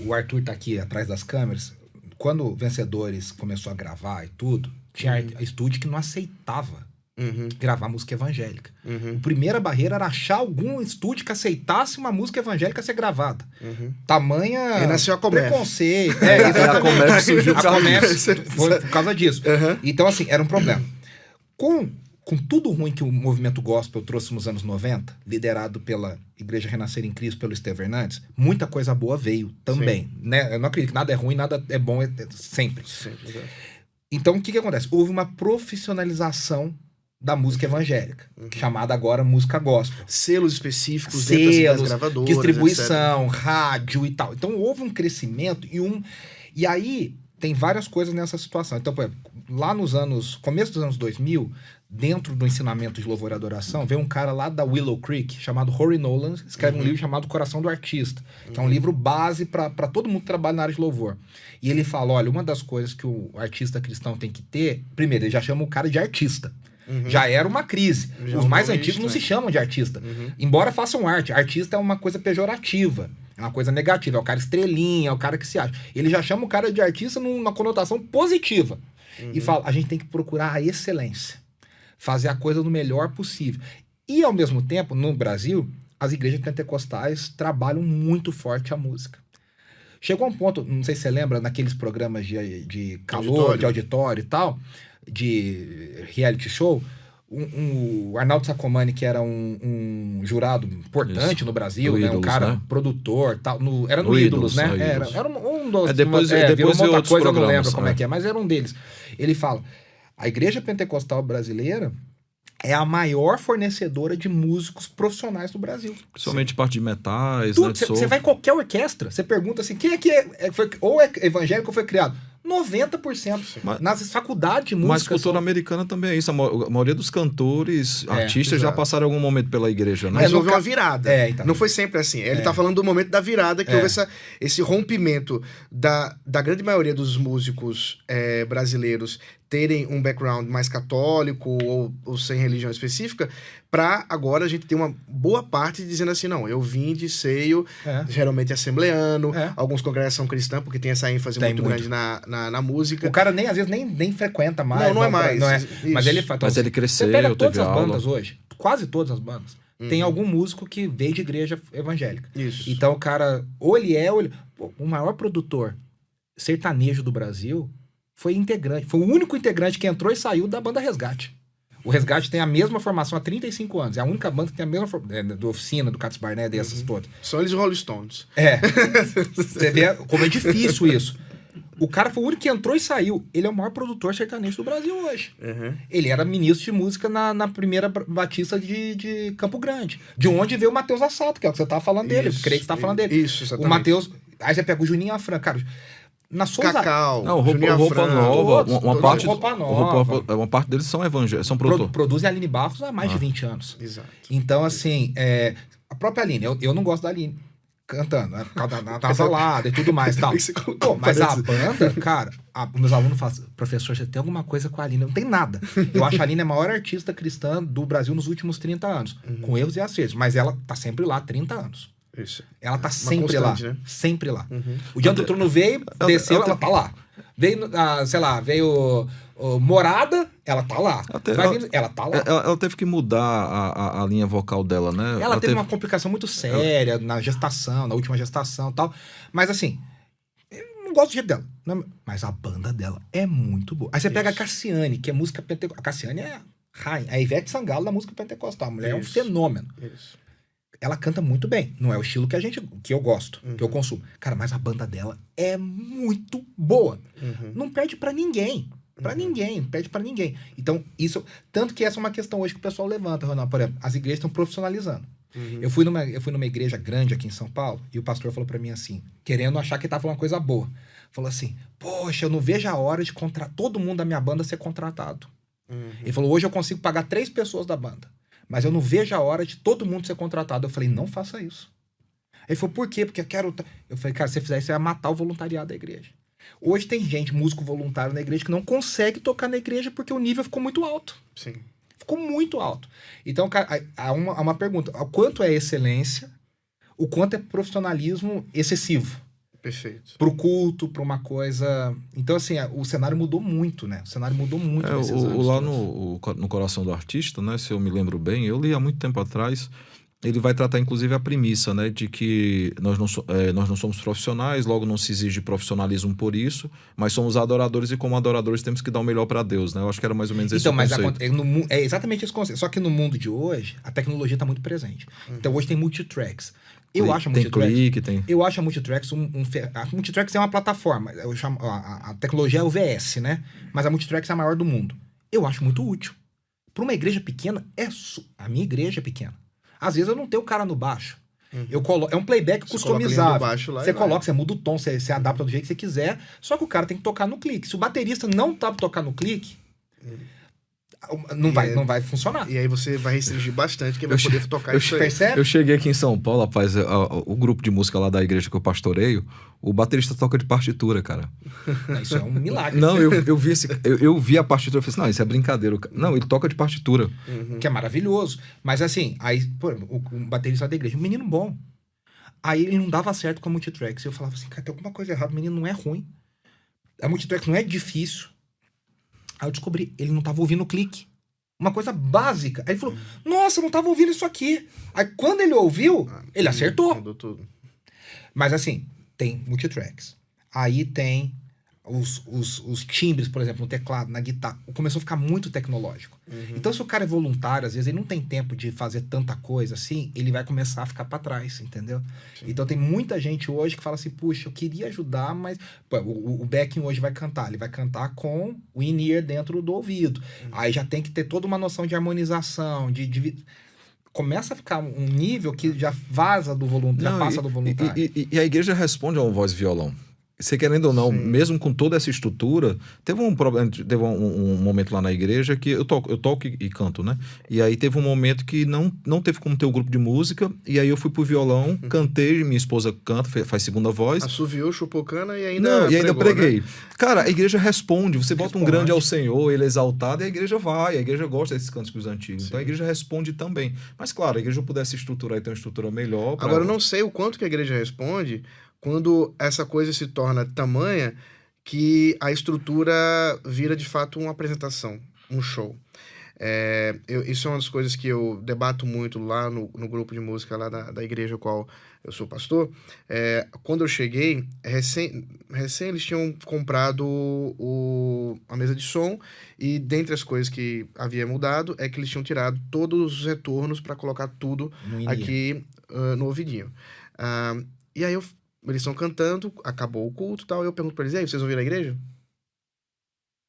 Speaker 3: O Arthur tá aqui atrás das câmeras. Quando o Vencedores começou a gravar e tudo, tinha estúdio que não aceitava gravar música evangélica. A primeira barreira era achar algum estúdio que aceitasse uma música evangélica ser gravada. Tamanha
Speaker 5: Aí nasceu a Comef.
Speaker 3: Preconceito.
Speaker 2: A Comef surgiu
Speaker 3: a Comef foi por causa disso. Então, assim, era um problema. Com tudo ruim que o movimento gospel trouxe nos anos 90, liderado pela Igreja Renascer em Cristo, pelo Estevão Hernandes, muita coisa boa veio também. Né? Eu não acredito que nada é ruim, nada é bom sempre. Então, o que acontece? Houve uma profissionalização da música evangélica, chamada agora música gospel.
Speaker 5: Selos específicos dentro das gravadoras,
Speaker 3: distribuição, etc. Rádio e tal. Então, houve um crescimento e aí tem várias coisas nessa situação. Então, por exemplo, lá começo dos anos 2000, dentro do ensinamento de louvor e adoração, veio um cara lá da Willow Creek, chamado Rory Nolan, escreve um livro chamado Coração do Artista, que é um livro base para todo mundo que trabalha na área de louvor. E ele fala, olha, uma das coisas que o artista cristão tem que ter, primeiro, ele já chama o cara de artista. Já era uma crise. Os mais antigos não se chamam de artista. Embora façam arte. Artista é uma coisa pejorativa. É uma coisa negativa. É o cara estrelinha, é o cara que se acha. Ele já chama o cara de artista numa conotação positiva. E fala, a gente tem que procurar a excelência. Fazer a coisa do melhor possível. E, ao mesmo tempo, no Brasil, as igrejas pentecostais trabalham muito forte a música. Chegou a um ponto, não sei se você lembra, naqueles programas de calor, de auditório e tal, de reality show, o Arnaldo Sacomani, que era um jurado importante no Brasil, né? Um cara produtor, tal, era no Ídolos, né? Era um dos...
Speaker 2: Depois
Speaker 3: virou outra coisa, eu não lembro
Speaker 2: como
Speaker 3: é que é, mas era um deles. Ele fala, a Igreja Pentecostal Brasileira é a maior fornecedora de músicos profissionais do Brasil.
Speaker 2: Principalmente parte de metais,
Speaker 3: né? Você vai em qualquer orquestra, você pergunta assim, quem é que ou é evangélico ou foi criado? 90%. Nas faculdades de música.
Speaker 2: Mas cultura americana também é isso. A maioria dos cantores, artistas, já passaram algum momento pela igreja, né?
Speaker 5: Mas houve uma virada.
Speaker 3: Então.
Speaker 5: Não foi sempre assim. Ele tá falando do momento da virada, que houve esse rompimento da grande maioria dos músicos brasileiros terem um background mais católico ou sem religião específica, para agora a gente ter uma boa parte dizendo assim, não, eu vim de seio, geralmente assembleano, alguns congregação cristã, porque tem essa ênfase muito grande na música.
Speaker 3: O cara às vezes nem frequenta mais.
Speaker 5: Não é mais.
Speaker 3: Não é. Mas ele
Speaker 2: cresceu,
Speaker 3: você pega todas as
Speaker 2: aula.
Speaker 3: bandas hoje, quase todas as bandas, tem algum músico que veio de igreja evangélica.
Speaker 5: Isso.
Speaker 3: Então o cara, o maior produtor sertanejo do Brasil foi o único integrante que entrou e saiu da banda Resgate. O Resgate tem a mesma formação há 35 anos. É a única banda que tem a mesma formação. Do Oficina, do Cates Barnett, dessas todas.
Speaker 5: São eles Rolling Stones.
Speaker 3: Você vê como é difícil isso. O cara foi o único que entrou e saiu. Ele é o maior produtor sertanejo do Brasil hoje. Ele era ministro de música na primeira Batista de Campo Grande. De onde veio o Matheus Assato, que é o que você estava falando dele. Eu creio que você estava falando dele.
Speaker 5: Isso, exatamente.
Speaker 3: O Matheus... Aí você pega o Juninho Afran. Cara, Na Souza...
Speaker 5: Cacau,
Speaker 2: Não,
Speaker 5: Juninho
Speaker 2: roupa
Speaker 5: Afran,
Speaker 2: nova.
Speaker 3: todos,
Speaker 2: Uma parte,
Speaker 3: roupa nova.
Speaker 2: uma parte deles são evangélicos, são produtores.
Speaker 3: Produzem a Aline Barros há mais de 20 anos.
Speaker 5: Exato.
Speaker 3: Então, assim, a própria Aline, eu não gosto da Aline cantando, né? Por causa da nasalada e tudo mais e tal. Pô, mas a banda, cara, os meus alunos falam, professor, você tem alguma coisa com a Aline? Não tem nada. Eu acho a Aline a maior artista cristã do Brasil nos últimos 30 anos, com erros e acertos, mas ela tá sempre lá há 30 anos.
Speaker 5: Isso.
Speaker 3: Ela tá sempre lá,
Speaker 5: constante, né?
Speaker 3: sempre lá. O Diante do Trono veio, desceu, ela tá lá. Veio, sei lá, veio Morada, ela tá lá. Ela tá lá.
Speaker 2: Ela teve que mudar a linha vocal dela, né?
Speaker 3: Ela teve uma complicação muito séria na gestação, na última gestação e tal. Mas assim, eu não gosto do jeito dela. Mas a banda dela é muito boa. Aí você pega a Cassiane, que é música pentecostal. A Cassiane é a rainha, a Ivete Sangalo da música pentecostal. A mulher é um fenômeno.
Speaker 5: Isso.
Speaker 3: Ela canta muito bem. Não é o estilo que eu gosto, que eu consumo. Cara, mas a banda dela é muito boa. Não perde pra ninguém. Pra ninguém, não perde pra ninguém. Então, isso... Tanto que essa é uma questão hoje que o pessoal levanta, Ronaldo. Por exemplo, as igrejas estão profissionalizando. Eu fui numa igreja grande aqui em São Paulo e o pastor falou pra mim assim, querendo achar que ele tava falando uma coisa boa. Falou assim, poxa, eu não vejo a hora de todo mundo da minha banda ser contratado. Ele falou, hoje eu consigo pagar 3 pessoas da banda. Mas eu não vejo a hora de todo mundo ser contratado. Eu falei, não faça isso. Ele falou, por quê? Porque eu quero... Eu falei, cara, se você fizer isso, você vai matar o voluntariado da igreja. Hoje tem gente, músico voluntário na igreja, que não consegue tocar na igreja porque o nível ficou muito alto.
Speaker 5: Sim.
Speaker 3: Ficou muito alto. Então, cara, há uma pergunta. O quanto é excelência? O quanto é profissionalismo excessivo?
Speaker 5: Perfeito.
Speaker 3: Pro culto, pra uma coisa... Então, assim, o cenário mudou muito, né? O cenário mudou muito nesses anos.
Speaker 2: Lá no Coração do Artista, né? Se eu me lembro bem, eu li há muito tempo atrás, ele vai tratar, inclusive, a premissa, né? De que nós não somos profissionais, logo não se exige profissionalismo por isso, mas somos adoradores e como adoradores temos que dar o melhor para Deus, né? Eu acho que era mais ou menos esse o conceito.
Speaker 3: É exatamente esse conceito. Só que no mundo de hoje, a tecnologia tá muito presente. Então, hoje tem multitracks. Eu acho a Multitracks a Multitracks é uma plataforma. Eu chamo, a tecnologia é o VS, né? Mas a Multitracks é a maior do mundo. Eu acho muito útil. Para uma igreja pequena, a minha igreja é pequena. Às vezes eu não tenho o cara no baixo. É um playback customizável. Você coloca, você muda o tom, você adapta do jeito que você quiser. Só que o cara tem que tocar no clique. Se o baterista não tá pra tocar no clique, não vai funcionar.
Speaker 5: E aí você vai restringir bastante quem vai poder tocar isso aí.
Speaker 3: Percebe?
Speaker 2: Eu cheguei aqui em São Paulo, rapaz, o grupo de música lá da igreja que eu pastoreio, o baterista toca de partitura, cara.
Speaker 3: Isso é um milagre.
Speaker 2: Não, eu vi a partitura e falei assim, não, isso é brincadeira. Não, ele toca de partitura.
Speaker 3: Que é maravilhoso. Mas assim, aí, pô, o baterista da igreja, um menino bom. Aí ele não dava certo com a Multitracks. Eu falava assim, cara, tem alguma coisa errada, o menino não é ruim. A Multitracks não é difícil. Aí eu descobri, ele não tava ouvindo o clique. Uma coisa básica. Aí ele falou, nossa, eu não tava ouvindo isso aqui. Aí quando ele ouviu, ele acertou.
Speaker 5: Mudou tudo.
Speaker 3: Mas assim, tem multitracks. Aí tem os timbres, por exemplo, no teclado, na guitarra. Começou a ficar muito tecnológico. Então, se o cara é voluntário, às vezes ele não tem tempo de fazer tanta coisa assim, ele vai começar a ficar pra trás, entendeu? Sim. Então, tem muita gente hoje que fala assim, puxa, eu queria ajudar, mas... Pô, o backing hoje vai cantar. Ele vai cantar com o in-ear dentro do ouvido. Aí já tem que ter toda uma noção de harmonização, começa a ficar um nível que já vaza do voluntário, já passa do voluntário.
Speaker 2: E a igreja responde a uma voz e violão. Você querendo ou não,
Speaker 5: Sim.
Speaker 2: mesmo com toda essa estrutura, teve um problema, teve um momento lá na igreja que eu toco e canto, né? E aí teve um momento que não teve como ter um grupo de música, e aí eu fui pro violão, cantei, minha esposa canta, faz segunda voz.
Speaker 5: Assoviou, chupou cana e ainda
Speaker 2: preguei.
Speaker 5: Né?
Speaker 2: Cara, a igreja responde, você bota um grande ao Senhor, ele é exaltado, e a igreja vai, a igreja gosta desses cânticos antigos. Sim. Então a igreja responde também. Mas claro, a igreja pudesse estruturar e ter uma estrutura melhor.
Speaker 5: Agora eu não sei o quanto que a igreja responde quando essa coisa se torna tamanha que a estrutura vira de fato uma apresentação, um show. Isso é uma das coisas que eu debato muito lá no grupo de música lá da igreja qual eu sou pastor. Quando eu cheguei, recém eles tinham comprado a mesa de som, e dentre as coisas que havia mudado é que eles tinham tirado todos os retornos para colocar tudo aqui no ouvidinho. E aí eles estão cantando, acabou o culto e tal, e eu pergunto pra eles, e aí, vocês ouviram a igreja?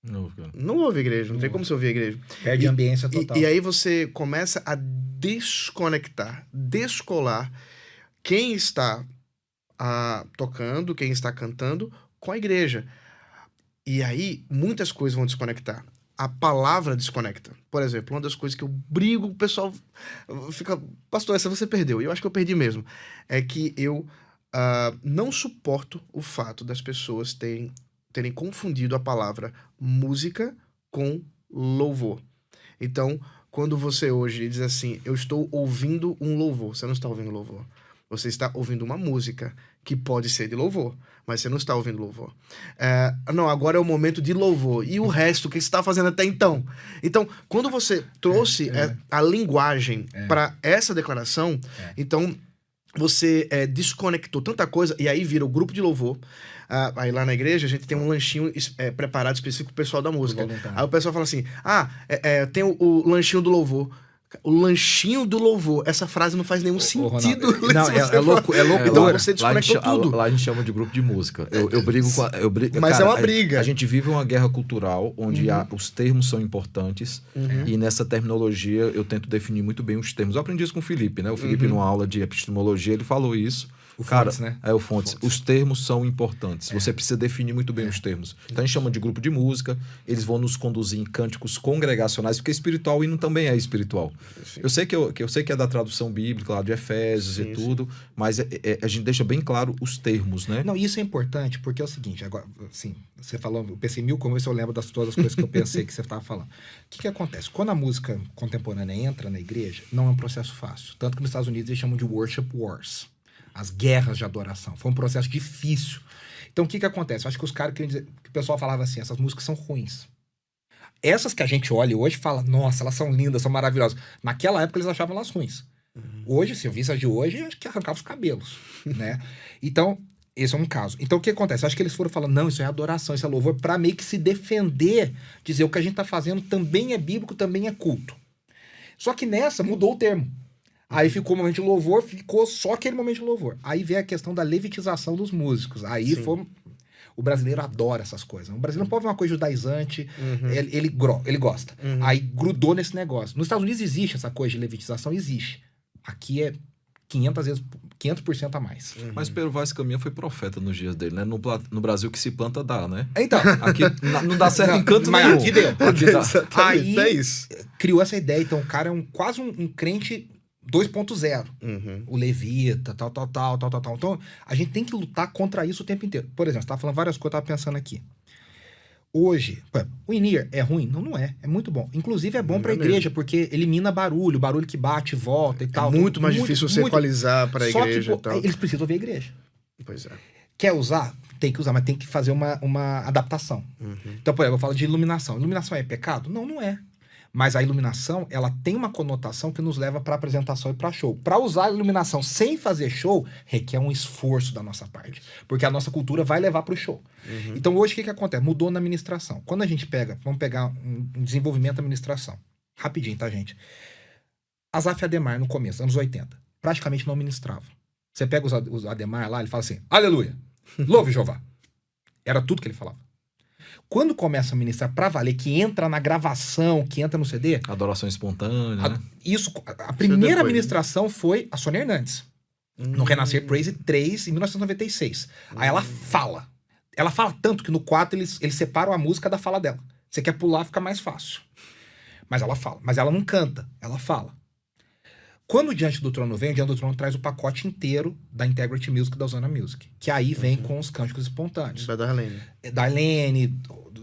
Speaker 5: Não ouve a igreja, não tem como você ouvir a igreja.
Speaker 3: Perde a ambiência total.
Speaker 5: E aí você começa a desconectar, descolar quem está tocando, quem está cantando, com a igreja. E aí, muitas coisas vão desconectar. A palavra desconecta. Por exemplo, uma das coisas que eu brigo, o pessoal fica... Pastor, essa você perdeu. E eu acho que eu perdi mesmo. É que eu não suporto o fato das pessoas terem confundido a palavra música com louvor. Então, quando você hoje diz assim, eu estou ouvindo um louvor, você não está ouvindo louvor. Você está ouvindo uma música que pode ser de louvor, mas você não está ouvindo louvor. Não, agora é o momento de louvor. E o resto, o que você está fazendo até então? Então, quando você trouxe a linguagem para essa declaração, então você desconectou tanta coisa, e aí vira o grupo de louvor. Aí lá na igreja a gente tem um lanchinho preparado específico pro pessoal da música. Aí o pessoal fala assim, tem o lanchinho do louvor. O lanchinho do louvor. Essa frase não faz nenhum sentido.
Speaker 3: Não, é louco.
Speaker 5: Então você desconectou tudo.
Speaker 2: Lá a gente chama de grupo de música. Eu brigo com
Speaker 5: Mas
Speaker 2: cara,
Speaker 5: é uma briga.
Speaker 2: A gente vive uma guerra cultural onde os termos são importantes. E nessa terminologia eu tento definir muito bem os termos. Eu aprendi isso com o Felipe, né? O Felipe, numa aula de epistemologia, ele falou isso.
Speaker 3: O Fontes, né?
Speaker 2: O Fontes. Os termos são importantes. Você precisa definir muito bem os termos. Então a gente chama de grupo de música. Eles vão nos conduzir em cânticos congregacionais, porque espiritual hino também é espiritual. Eu sei que é da tradução bíblica, lá de Efésios e tudo, mas a gente deixa bem claro os termos, né?
Speaker 3: Não, isso é importante, porque é o seguinte, agora, assim, você falou, eu pensei 1000 como isso, eu lembro das todas as coisas que eu pensei que você estava falando. O que acontece? Quando a música contemporânea entra na igreja, não é um processo fácil. Tanto que nos Estados Unidos eles chamam de worship wars. As guerras de adoração. Foi um processo difícil. Então, o que acontece? Eu acho que os caras queriam dizer... Que o pessoal falava assim, essas músicas são ruins. Essas que a gente olha hoje fala, nossa, elas são lindas, são maravilhosas. Naquela época, eles achavam elas ruins. Hoje, se eu visse as de hoje, acho que arrancava os cabelos, né? Então, esse é um caso. Então, o que acontece? Eu acho que eles foram falando, não, isso é adoração, isso é louvor, pra meio que se defender, dizer o que a gente tá fazendo também é bíblico, também é culto. Só que nessa, mudou o termo. Aí ficou o momento de louvor, ficou só aquele momento de louvor. Aí vem a questão da levitização dos músicos. Aí foi... O brasileiro adora essas coisas. O brasileiro pode ver uma coisa judaizante, ele gosta. Aí grudou nesse negócio. Nos Estados Unidos existe essa coisa de levitização, existe. Aqui é 500% a mais.
Speaker 2: Mas Pero Vaz Caminha foi profeta nos dias dele, né? No Brasil que se planta dá, né?
Speaker 3: Então.
Speaker 2: Aqui não dá certo em canto
Speaker 3: mas
Speaker 2: nenhum.
Speaker 3: Aqui deu.
Speaker 2: Aqui dá.
Speaker 3: Aí
Speaker 5: é isso.
Speaker 3: Criou essa ideia. Então o cara é quase um crente 2.0. O levita, tal. Então, a gente tem que lutar contra isso o tempo inteiro. Por exemplo, você tava falando várias coisas, eu tava pensando aqui. Hoje, o in-ear é ruim? Não é. É muito bom. Inclusive, é bom pra igreja, porque elimina barulho que bate e volta e tal.
Speaker 5: É muito mais difícil você equalizar pra igreja e tal.
Speaker 3: Eles precisam ouvir a igreja.
Speaker 5: Pois é.
Speaker 3: Quer usar? Tem que usar, mas tem que fazer uma adaptação. Então, por exemplo, eu falo de iluminação. Iluminação é pecado? Não é. Mas a iluminação, ela tem uma conotação que nos leva para apresentação e para show. Para usar a iluminação sem fazer show, requer um esforço da nossa parte. Porque a nossa cultura vai levar para o show. Então, hoje, o que acontece? Mudou na administração. Quando a gente vamos pegar um desenvolvimento da administração. Rapidinho, tá, gente? Asaf Ademar, no começo, anos 80, praticamente não ministrava. Você pega os Ademar lá, ele fala assim, aleluia, louve Jeová. Era tudo que ele falava. Quando começa a ministrar pra valer, que entra na gravação, que entra no CD...
Speaker 2: Adoração espontânea, né?
Speaker 3: A primeira ministração foi a Sônia Hernandes. No Renascer Praise 3, em 1996. Aí ela fala. Ela fala tanto que no 4 eles separam a música da fala dela. Você quer pular, fica mais fácil. Mas ela fala. Mas ela não canta, ela fala. Quando o Diante do Trono vem, o Diante do Trono traz o pacote inteiro da Integrity Music, da Ozona Music. Que aí vem com os cânticos espontâneos.
Speaker 5: Da Darlene.
Speaker 3: Darlene,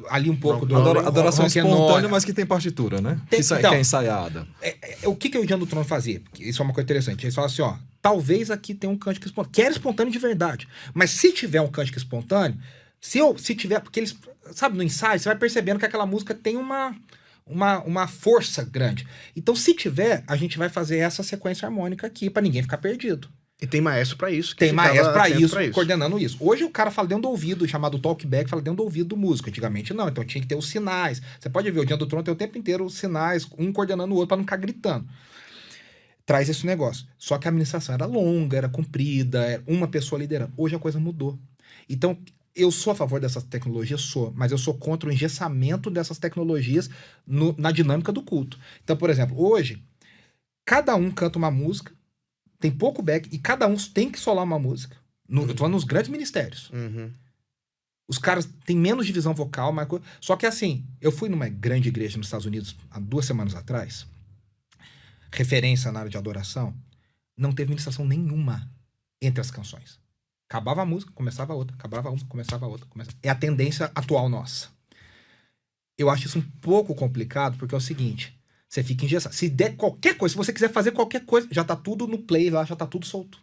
Speaker 3: ali um pouco do...
Speaker 2: Adoração espontânea, mas que tem partitura, né? Que é ensaiada.
Speaker 3: O que o Diante do Trono fazia? Porque isso é uma coisa interessante. Eles falam assim, ó, talvez aqui tenha um cântico espontâneo. Que era espontâneo de verdade. Mas se tiver um cântico espontâneo, se tiver... Porque eles... Sabe, no ensaio, você vai percebendo que aquela música tem uma força grande. Então, se tiver, a gente vai fazer essa sequência harmônica aqui, pra ninguém ficar perdido.
Speaker 5: E tem maestro pra isso.
Speaker 3: Tem maestro pra isso, coordenando isso. Hoje o cara fala dentro do ouvido, chamado talkback, fala dentro do ouvido do músico. Antigamente não, então tinha que ter os sinais. Você pode ver, o Diante do Trono tem o tempo inteiro os sinais, um coordenando o outro pra não ficar gritando. Traz esse negócio. Só que a administração era longa, era comprida, era uma pessoa liderando. Hoje a coisa mudou. Então, eu sou a favor dessas tecnologias, mas eu sou contra o engessamento dessas tecnologias na dinâmica do culto. Então, por exemplo, hoje, cada um canta uma música, tem pouco back, e cada um tem que solar uma música. Eu tô falando nos grandes ministérios. Os caras têm menos divisão vocal, mas... Só que assim, eu fui numa grande igreja nos Estados Unidos há 2 semanas atrás, referência na área de adoração, não teve ministração nenhuma entre as canções. Acabava a música, começava a outra, acabava uma, começava a outra. É a tendência atual nossa. Eu acho isso um pouco complicado, porque é o seguinte, você fica engessado. Se der qualquer coisa, se você quiser fazer qualquer coisa, já tá tudo no play lá, já tá tudo solto.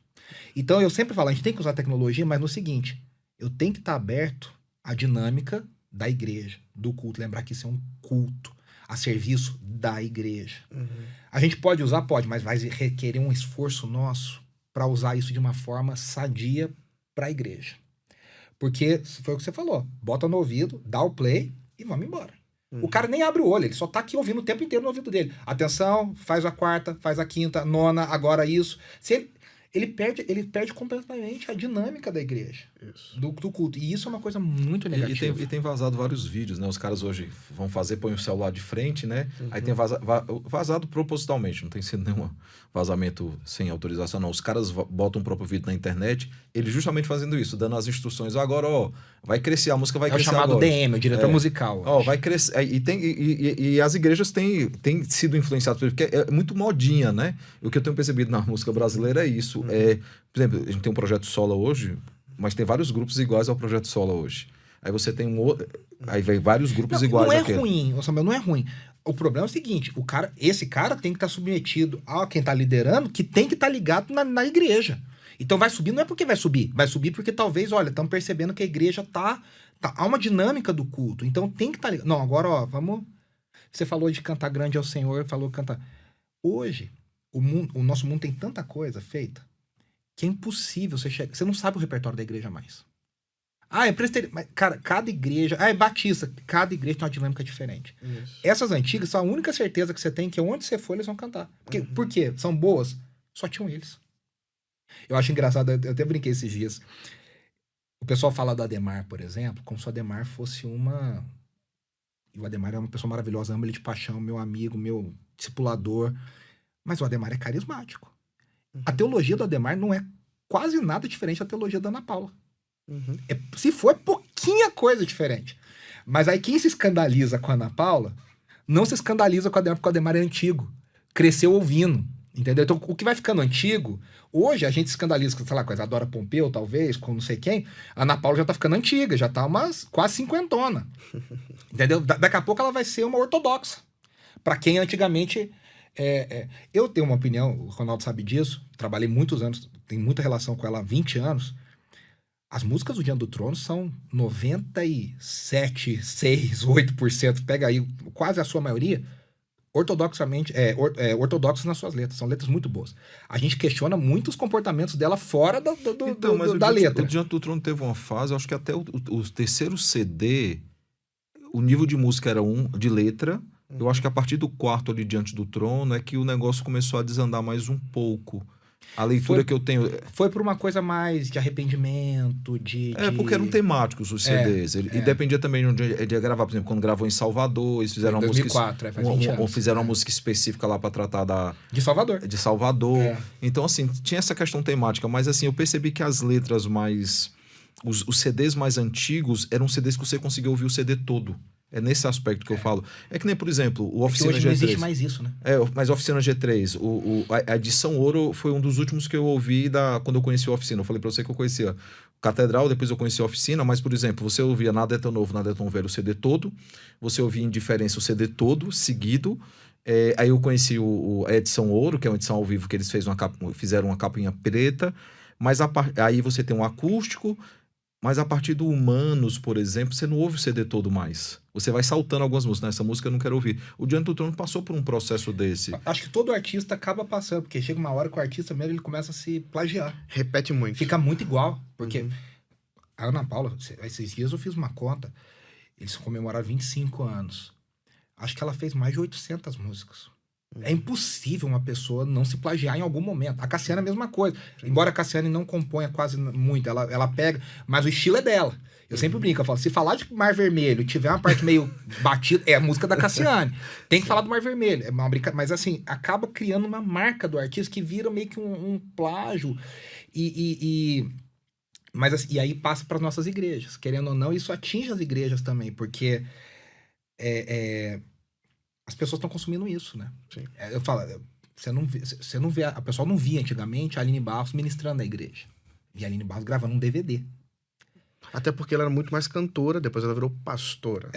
Speaker 3: Então eu sempre falo, a gente tem que usar a tecnologia, mas no seguinte, eu tenho que estar aberto à dinâmica da igreja, do culto. Lembrar que isso é um culto, a serviço da igreja. A gente pode usar? Pode, mas vai requerer um esforço nosso para usar isso de uma forma sadia para a igreja. Porque foi o que você falou, bota no ouvido, dá o play e vamos embora. O cara nem abre o olho, ele só tá aqui ouvindo o tempo inteiro no ouvido dele. Atenção, faz a quarta, faz a quinta, nona, agora isso. Ele perde completamente a dinâmica da igreja, do culto. E isso é uma coisa muito negativa.
Speaker 2: E tem vazado vários vídeos, né? Os caras hoje vão fazer, põem o celular de frente, né? Aí tem vazado propositalmente, não tem sido nenhum vazamento sem autorização, não. Os caras botam o próprio vídeo na internet, eles justamente fazendo isso, dando as instruções. Agora, ó, vai crescer, a música vai crescer agora. É o chamado
Speaker 3: DM, o diretor musical.
Speaker 2: Ó, vai crescer. E as igrejas têm sido influenciadas, porque é muito modinha, né? O que eu tenho percebido na música brasileira é isso. Por exemplo, a gente tem um projeto Sola hoje, mas tem vários grupos iguais ao projeto Sola hoje. Aí você tem aí vem vários grupos iguais.
Speaker 3: Não é ruim, Samuel, não é ruim. O problema é o seguinte, esse cara tem que estar submetido a quem está liderando, que tem que estar ligado na igreja. Então vai subir, não é porque vai subir porque talvez, olha, estamos percebendo que a igreja há uma dinâmica do culto, então tem que estar ligado. Não, agora, ó, vamos... Você falou de cantar grande ao Senhor, falou cantar... Hoje, o nosso mundo tem tanta coisa feita que é impossível você não sabe o repertório da igreja mais. É presbiteriano. Mas, cara, cada igreja... é batista. Cada igreja tem uma dinâmica diferente. Isso. Essas antigas são a única certeza que você tem que onde você for, eles vão cantar. Por quê? São boas? Só tinham eles. Eu acho engraçado, eu até brinquei esses dias. O pessoal fala do Ademar, por exemplo, como se o Ademar fosse uma... E o Ademar é uma pessoa maravilhosa, amo ele de paixão, meu amigo, meu discipulador. Mas o Ademar é carismático. A teologia do Ademar não é quase nada diferente da teologia da Ana Paula. Se for, é pouquinha coisa diferente. Mas aí quem se escandaliza com a Ana Paula não se escandaliza com o Ademar, porque o Ademar é antigo. Cresceu ouvindo. Entendeu? Então, o que vai ficando antigo, hoje a gente se escandaliza com, sei lá, com a Isadora Pompeu, talvez, com não sei quem. A Ana Paula já tá ficando antiga, já tá quase cinquentona. Entendeu? Daqui a pouco ela vai ser uma ortodoxa. Pra quem antigamente... Eu tenho uma opinião, o Ronaldo sabe disso, trabalhei muitos anos, tenho muita relação com ela há 20 anos. As músicas do Diante do Trono são 97, 6, 8%, pega aí quase a sua maioria, ortodoxas nas suas letras, são letras muito boas. A gente questiona muito os comportamentos dela fora da letra.
Speaker 2: O Diante do Trono teve uma fase, eu acho que até o terceiro CD, o nível de música era de letra. Eu acho que a partir do quarto ali Diante do Trono é que o negócio começou a desandar mais um pouco. A leitura que eu tenho...
Speaker 3: Foi por uma coisa mais de arrependimento,
Speaker 2: porque eram temáticos os CDs. E dependia também de onde ele ia gravar. Por exemplo, quando gravou em Salvador, eles fizeram
Speaker 3: 2004, faz 20 anos.
Speaker 2: Ou fizeram uma música específica lá para tratar
Speaker 3: de Salvador.
Speaker 2: De Salvador. Então, assim, tinha essa questão temática. Mas, assim, eu percebi que as letras mais... Os CDs mais antigos eram CDs que você conseguia ouvir o CD todo. É nesse aspecto que eu falo. É que nem, por exemplo, o Oficina G3.
Speaker 3: Hoje não existe mais isso, né?
Speaker 2: Mas o Oficina G3, a edição Ouro foi um dos últimos que eu ouvi quando eu conheci o Oficina. Eu falei pra você que eu conhecia Catedral, depois eu conheci a Oficina, mas, por exemplo, você ouvia Nada é Tão Novo, Nada é Tão Velho, o CD todo. Você ouvia Indiferença, o CD todo, seguido. Aí eu conheci a edição Ouro, que é uma edição ao vivo que eles fizeram uma capinha preta. Mas aí você tem um acústico... Mas a partir do Humanos, por exemplo, você não ouve o CD todo mais. Você vai saltando algumas músicas. Essa música eu não quero ouvir. O Diante do Trono passou por um processo desse.
Speaker 3: Acho que todo artista acaba passando, porque chega uma hora que o artista mesmo ele começa a se plagiar.
Speaker 5: Repete muito.
Speaker 3: Fica muito igual. Porque a Ana Paula, esses dias eu fiz uma conta, eles comemoraram 25 anos. Acho que ela fez mais de 800 músicas. É impossível uma pessoa não se plagiar em algum momento. A Cassiane é a mesma coisa. Embora a Cassiane não componha quase muito, ela pega, mas o estilo é dela. Eu sempre brinco, eu falo, se falar de Mar Vermelho e tiver uma parte meio batida, é a música da Cassiane. Tem que falar do Mar Vermelho. É uma brincadeira, mas assim, acaba criando uma marca do artista que vira meio que um plágio. E Mas assim, e aí passa para as nossas igrejas. Querendo ou não, isso atinge as igrejas também, porque as pessoas estão consumindo isso, né?
Speaker 5: Sim.
Speaker 3: Eu falo, você não vê, a pessoa não via antigamente a Aline Barros ministrando na igreja. E a Aline Barros gravando um DVD.
Speaker 5: Até porque ela era muito mais cantora, depois ela virou pastora.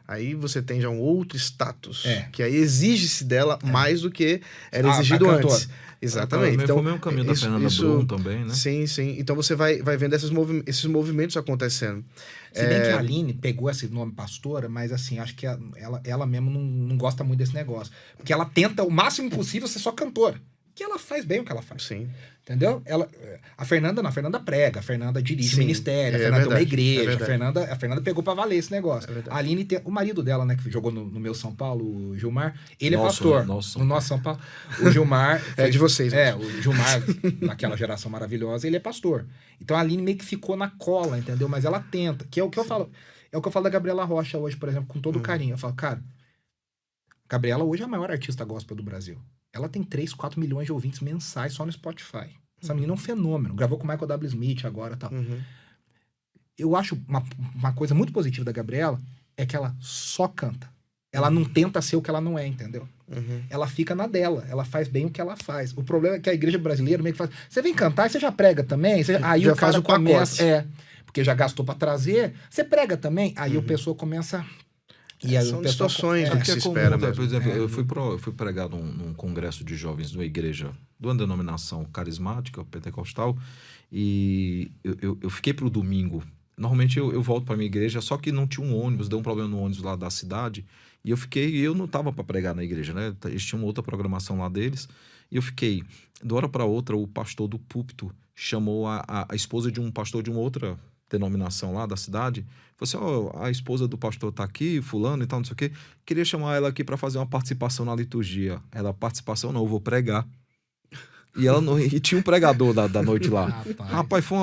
Speaker 5: Aí você tem já um outro status, que aí exige-se dela mais do que era exigido antes. Exatamente.
Speaker 1: Então, foi o mesmo caminho da Fernanda Brum também, né?
Speaker 5: Sim, sim. Então você vai vendo esses movimentos acontecendo.
Speaker 3: Se bem que a Aline pegou esse nome pastora, mas assim, acho que ela mesmo não gosta muito desse negócio. Porque ela tenta o máximo possível ser só cantora. Que ela faz bem o que ela faz.
Speaker 5: Sim.
Speaker 3: Entendeu? A Fernanda prega, a Fernanda dirige ministério, a Fernanda tem uma igreja, a Fernanda pegou pra valer esse negócio. A Aline tem o marido dela, né, que jogou no meu São Paulo, o Gilmar, ele é pastor. No nosso São Paulo. O Gilmar...
Speaker 5: é de vocês.
Speaker 3: O Gilmar, naquela geração maravilhosa, ele é pastor. Então a Aline meio que ficou na cola, entendeu? Mas ela tenta, que é o que eu falo. É o que eu falo da Gabriela Rocha hoje, por exemplo, com todo carinho. Eu falo, cara, Gabriela hoje é a maior artista gospel do Brasil. Ela tem 3, 4 milhões de ouvintes mensais só no Spotify. Essa menina é um fenômeno. Gravou com o Michael W. Smith agora e tal. Eu acho uma coisa muito positiva da Gabriela é que ela só canta. Ela não tenta ser o que ela não é, entendeu? Ela fica na dela. Ela faz bem o que ela faz. O problema é que a igreja brasileira meio que faz... Você vem cantar e você já prega também? Aí
Speaker 5: já
Speaker 3: o cara
Speaker 5: faz o
Speaker 3: começa... porque já gastou pra trazer. Você prega também? Aí o pessoa começa...
Speaker 5: E aí são distorções do que se espera mesmo.
Speaker 1: Por exemplo, eu fui pregar num congresso de jovens de uma igreja de uma denominação carismática, pentecostal, e eu fiquei pro domingo. Normalmente eu volto pra minha igreja, só que não tinha um ônibus, deu um problema no ônibus lá da cidade, e eu não tava para pregar na igreja, né? Eles tinham outra programação lá deles, e eu fiquei. De hora para outra, o pastor do púlpito chamou a esposa de um pastor de uma outra denominação lá da cidade, falou assim, a esposa do pastor tá aqui, fulano e tal, não sei o quê, queria chamar ela aqui para fazer uma participação na liturgia. Ela, participação não, eu vou pregar. E ela não, e tinha um pregador da noite lá. Rapaz, foi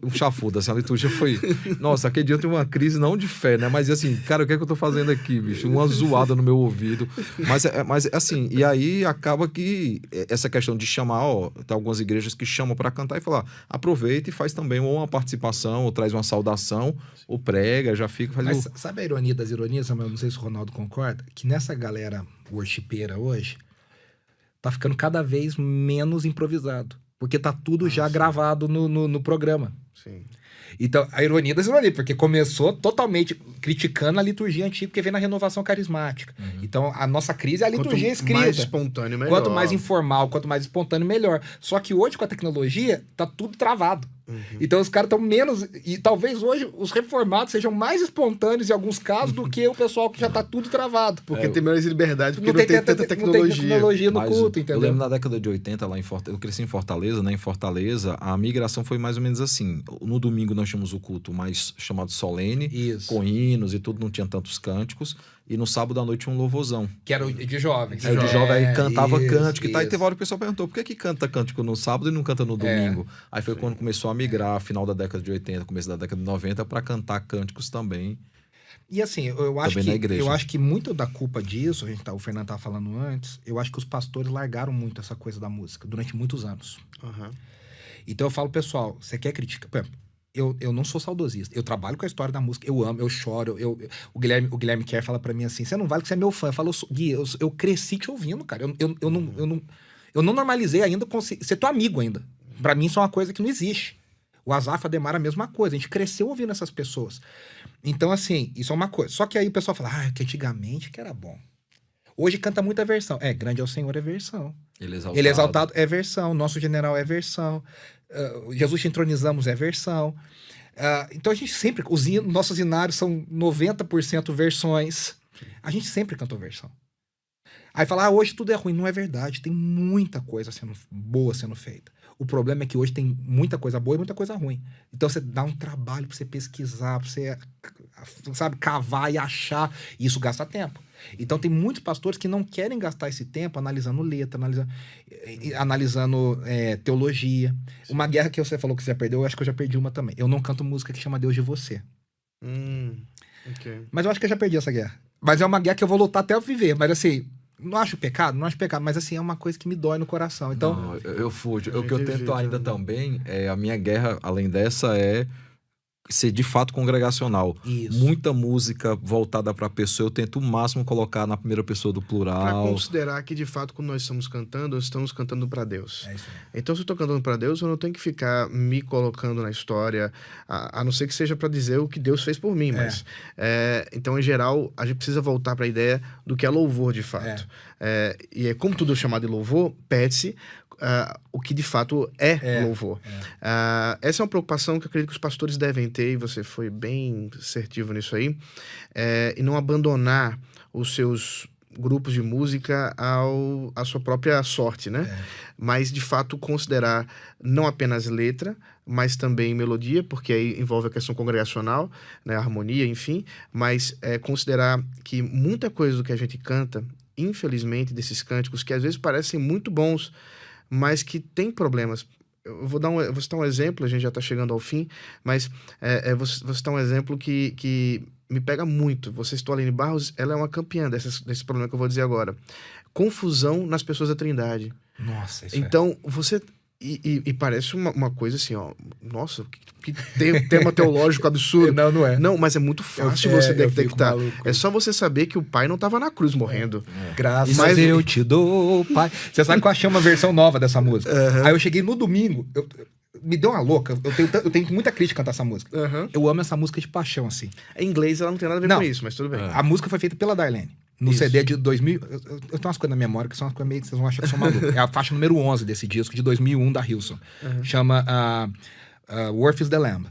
Speaker 1: um chafudo, assim, a liturgia foi... Nossa, aquele dia eu tive uma crise, não de fé, né? Mas assim, cara, o que é que eu tô fazendo aqui, bicho? Uma zoada no meu ouvido. Mas assim, e aí acaba que essa questão de chamar, tem algumas igrejas que chamam para cantar e falar, aproveita e faz também ou uma participação, ou traz uma saudação, ou prega, já fica...
Speaker 3: Mas sabe a ironia das ironias, Samuel? Não sei se o Ronaldo concorda, que nessa galera worshipeira hoje, tá ficando cada vez menos improvisado. Porque tá tudo já gravado no programa.
Speaker 5: Sim.
Speaker 3: Então, a ironia das ironias, porque começou totalmente criticando a liturgia antiga, porque vem na renovação carismática. Então, a nossa crise é a liturgia escrita.
Speaker 5: Quanto mais espontâneo, melhor.
Speaker 3: Quanto mais informal, quanto mais espontâneo, melhor. Só que hoje, com a tecnologia, tá tudo travado. Então, os caras estão menos... E talvez hoje os reformados sejam mais espontâneos, em alguns casos, do que o pessoal que já tá tudo travado.
Speaker 5: Porque tem menos liberdade, porque não tem tanta tecnologia.
Speaker 3: Não tem tecnologia no culto, entendeu?
Speaker 1: Eu lembro na década de 80, lá em Fortaleza, eu cresci em Fortaleza, né? Em Fortaleza, a migração foi mais ou menos assim. No domingo nós tínhamos o culto mais chamado solene, com hinos e tudo, não tinha tantos cânticos. E no sábado à noite tinha um louvorzão.
Speaker 3: Que era o de jovens.
Speaker 1: Aí o de jovem aí cantava cântico e tal. E teve hora que o pessoal perguntou, por que canta cântico no sábado e não canta no domingo? Aí foi quando começou a migrar, final da década de 80, começo da década de 90, para cantar cânticos também.
Speaker 3: E assim, eu acho que muito da culpa disso, o Fernando estava falando antes, eu acho que os pastores largaram muito essa coisa da música durante muitos anos. Então eu falo, pessoal, você quer criticar... Eu não sou saudosista. Eu trabalho com a história da música. Eu amo, eu choro. O Guilherme Kerr fala pra mim assim, você não vale que você é meu fã. Eu falo, Gui, eu cresci te ouvindo, cara. Eu não normalizei ainda ser teu amigo ainda. Pra mim isso é uma coisa que não existe. O Azaf, a Demar, a mesma coisa. A gente cresceu ouvindo essas pessoas. Então, assim, isso é uma coisa. Só que aí o pessoal fala, que antigamente que era bom. Hoje canta muita versão. Grande é o Senhor é versão. Ele é exaltado é versão. Nosso general é versão. Jesus te entronizamos é versão. Então a gente sempre... nossos hinários são 90% versões. A gente sempre cantou versão. Aí fala, hoje tudo é ruim. Não é verdade. Tem muita coisa boa sendo feita. O problema é que hoje tem muita coisa boa e muita coisa ruim. Então você dá um trabalho pra você pesquisar, pra você, sabe, cavar e achar. E isso gasta tempo. Então tem muitos pastores que não querem gastar esse tempo analisando letra, analisando teologia. Uma guerra que você falou que você já perdeu, eu acho que eu já perdi uma também. Eu não canto música que chama Deus de Você.
Speaker 5: Okay.
Speaker 3: Mas eu acho que eu já perdi essa guerra. Mas é uma guerra que eu vou lutar até eu viver. Mas assim, Não acho pecado, mas assim, é uma coisa que me dói no coração. Então,
Speaker 2: Não, eu fujo. O
Speaker 5: gente
Speaker 2: que eu tento
Speaker 5: evita,
Speaker 2: ainda
Speaker 5: né?
Speaker 2: também, a minha guerra, além dessa, é ser de fato congregacional.
Speaker 3: Isso.
Speaker 2: Muita música voltada para a pessoa, eu tento o máximo colocar na primeira pessoa do
Speaker 5: Para
Speaker 2: plural.
Speaker 5: considerar que, de fato, quando nós estamos cantando para Deus.
Speaker 3: é isso aí.
Speaker 5: Então, se eu estou cantando para Deus, eu não tenho que ficar me colocando na história, a não ser que seja para dizer o que Deus fez por mim. Mas, então, em geral, a gente precisa voltar para a ideia do que é louvor, de fato. E como tudo é chamado de louvor, pede-se o que de fato é louvor. Essa é uma preocupação que eu acredito que os pastores devem ter, e você foi bem assertivo nisso aí, e não abandonar os seus grupos de música à sua própria sorte, né? Mas, de fato, considerar não apenas letra, mas também melodia, porque aí envolve a questão congregacional, né? A harmonia, enfim, mas considerar que muita coisa do que a gente canta, infelizmente, desses cânticos, que às vezes parecem muito bons, mas que tem problemas. Eu vou citar um exemplo, a gente já está chegando ao fim, mas vou citar um exemplo que me pega muito. Você citou a Aline Barros, ela é uma campeã desse problema que eu vou dizer agora. Confusão nas pessoas da Trindade.
Speaker 3: Nossa, isso
Speaker 5: Então, você... E parece uma coisa assim, ó... Nossa, que tema teológico absurdo.
Speaker 3: Não é.
Speaker 5: Não, mas é muito fácil você detectar. É só você saber que o pai não estava na cruz morrendo.
Speaker 3: Graças
Speaker 5: Mas-
Speaker 3: eu te dou, pai. Você sabe que eu achei uma versão nova dessa música. Aí eu cheguei no domingo, me deu uma louca. Eu tenho muita crítica a cantar essa música.
Speaker 5: Aham.
Speaker 3: Eu amo essa música de paixão, assim.
Speaker 5: Em inglês ela não tem nada a ver
Speaker 3: Não.
Speaker 5: com isso, mas tudo bem.
Speaker 3: A música foi feita pela Darlene. No
Speaker 5: Isso.
Speaker 3: CD de 2000... Eu tenho umas coisas na memória que são umas coisas meio que vocês vão achar que eu sou maluco. É a faixa número 11 desse disco, de 2001, da Hillsong. Chama Worth is the Lamb.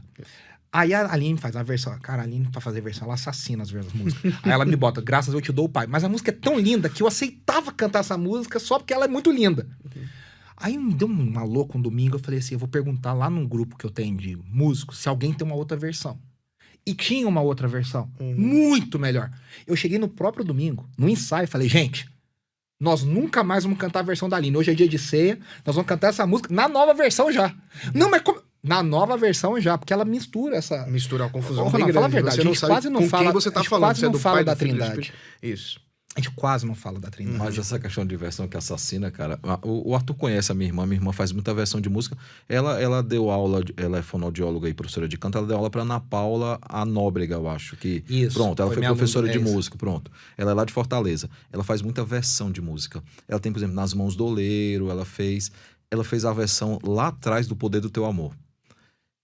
Speaker 3: Aí a Aline faz a versão. Cara, a Aline, pra fazer versão, ela assassina as músicas. Aí ela me bota, graças eu te dou, pai. Mas a música é tão linda que eu aceitava cantar essa música só porque ela é muito linda. Aí me deu uma louca um domingo, eu falei assim, eu vou perguntar lá num grupo que eu tenho de músicos se alguém tem uma outra versão. E tinha uma outra versão, muito melhor. Eu cheguei no próprio domingo, no ensaio, e falei, gente, nós nunca mais vamos cantar a versão da Aline. Hoje é dia de ceia, nós vamos cantar essa música na nova versão já. Não, mas como... Na nova versão já, porque ela mistura essa...
Speaker 5: Mistura a confusão.
Speaker 3: Ô,
Speaker 5: bem
Speaker 3: Ronaldo, fala a
Speaker 5: grande.
Speaker 3: verdade,
Speaker 5: Você
Speaker 3: a
Speaker 5: não
Speaker 3: gente
Speaker 5: sabe
Speaker 3: quase não
Speaker 5: com
Speaker 3: fala-
Speaker 5: quem você tá
Speaker 3: a gente
Speaker 5: falando.
Speaker 3: quase
Speaker 5: Se é
Speaker 3: não
Speaker 5: do
Speaker 3: fala
Speaker 5: pai,
Speaker 3: da
Speaker 5: do filho, do
Speaker 3: Trindade.
Speaker 5: Espírito. Isso.
Speaker 3: A gente quase não fala da Trindade.
Speaker 2: Mas essa questão de versão que assassina, cara... O Arthur conhece a minha irmã faz muita versão de música. Ela deu aula, ela é fonoaudióloga e professora de canto, ela deu aula pra Ana Paula a Nóbrega, eu acho.
Speaker 3: Isso,
Speaker 2: Pronto, ela
Speaker 3: foi
Speaker 2: foi
Speaker 3: minha
Speaker 2: professora
Speaker 3: aluna,
Speaker 2: de
Speaker 3: é isso.
Speaker 2: música, pronto. Ela é lá de Fortaleza. Ela faz muita versão de música. Ela tem, por exemplo, Nas Mãos do Oleiro, ela fez a versão lá atrás do Poder do Teu Amor.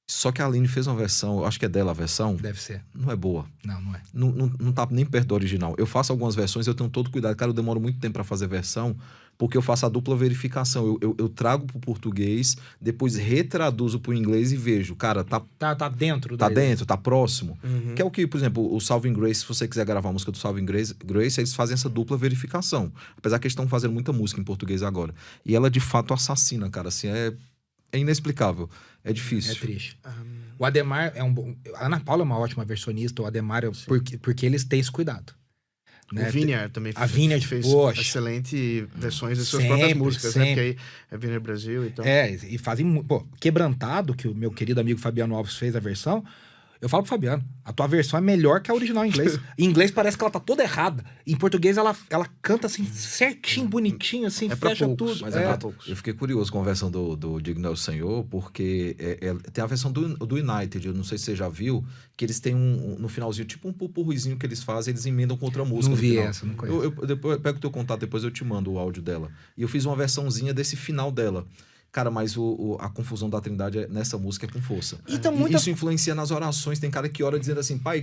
Speaker 2: Só que a Aline fez uma versão, eu acho que é dela a versão,
Speaker 3: Deve ser.
Speaker 2: não é boa.
Speaker 3: Não é.
Speaker 2: Não tá nem perto do original. Eu faço algumas versões, eu tenho todo cuidado. Cara, eu demoro muito tempo pra fazer versão, porque eu faço a dupla verificação. Eu trago pro português, depois retraduzo pro inglês e vejo. Cara, tá
Speaker 3: Tá dentro.
Speaker 2: dentro, tá próximo.
Speaker 5: Uhum.
Speaker 2: Que é o que, por exemplo, o Salving Grace, se você quiser gravar a música do Salving Grace, eles fazem essa dupla verificação. Apesar que eles estão fazendo muita música em português agora. E ela, de fato, assassina, cara. Assim, é inexplicável. É difícil.
Speaker 3: É triste. O Ademar é um bom... A Ana Paula é uma ótima versionista, o Ademar é... Porque eles têm esse cuidado. Né?
Speaker 5: O Vineyard também
Speaker 3: A Vineyard,
Speaker 5: fez
Speaker 3: poxa.
Speaker 5: excelente versões das suas
Speaker 3: Sempre,
Speaker 5: próprias músicas, né?
Speaker 3: sempre.
Speaker 5: Porque aí é Vineyard Brasil, então...
Speaker 3: E fazem... Pô, Quebrantado, que o meu querido amigo Fabiano Alves fez a versão, eu falo pro Fabiano, a tua versão é melhor que a original em inglês. Em inglês parece que ela tá toda errada. Em português ela canta assim, certinho, bonitinho, assim,
Speaker 5: É pra
Speaker 3: fecha
Speaker 5: poucos,
Speaker 3: tudo.
Speaker 5: mas
Speaker 3: É.
Speaker 5: pra poucos.
Speaker 2: Eu fiquei curioso com a versão do Digno é o Senhor, porque tem a versão do United, eu não sei se você já viu, que eles têm no finalzinho, tipo um pupurruzinho que eles fazem, eles emendam com outra música
Speaker 3: Não
Speaker 2: no
Speaker 3: vi
Speaker 2: final.
Speaker 3: essa, não conheço.
Speaker 2: Depois eu pego o teu contato, depois eu te mando o áudio dela. E eu fiz uma versãozinha desse final dela. Cara, mas a confusão da Trindade nessa música é com força.
Speaker 3: Então,
Speaker 2: E
Speaker 3: muita...
Speaker 2: isso influencia nas orações. Tem cara que ora dizendo assim, Pai,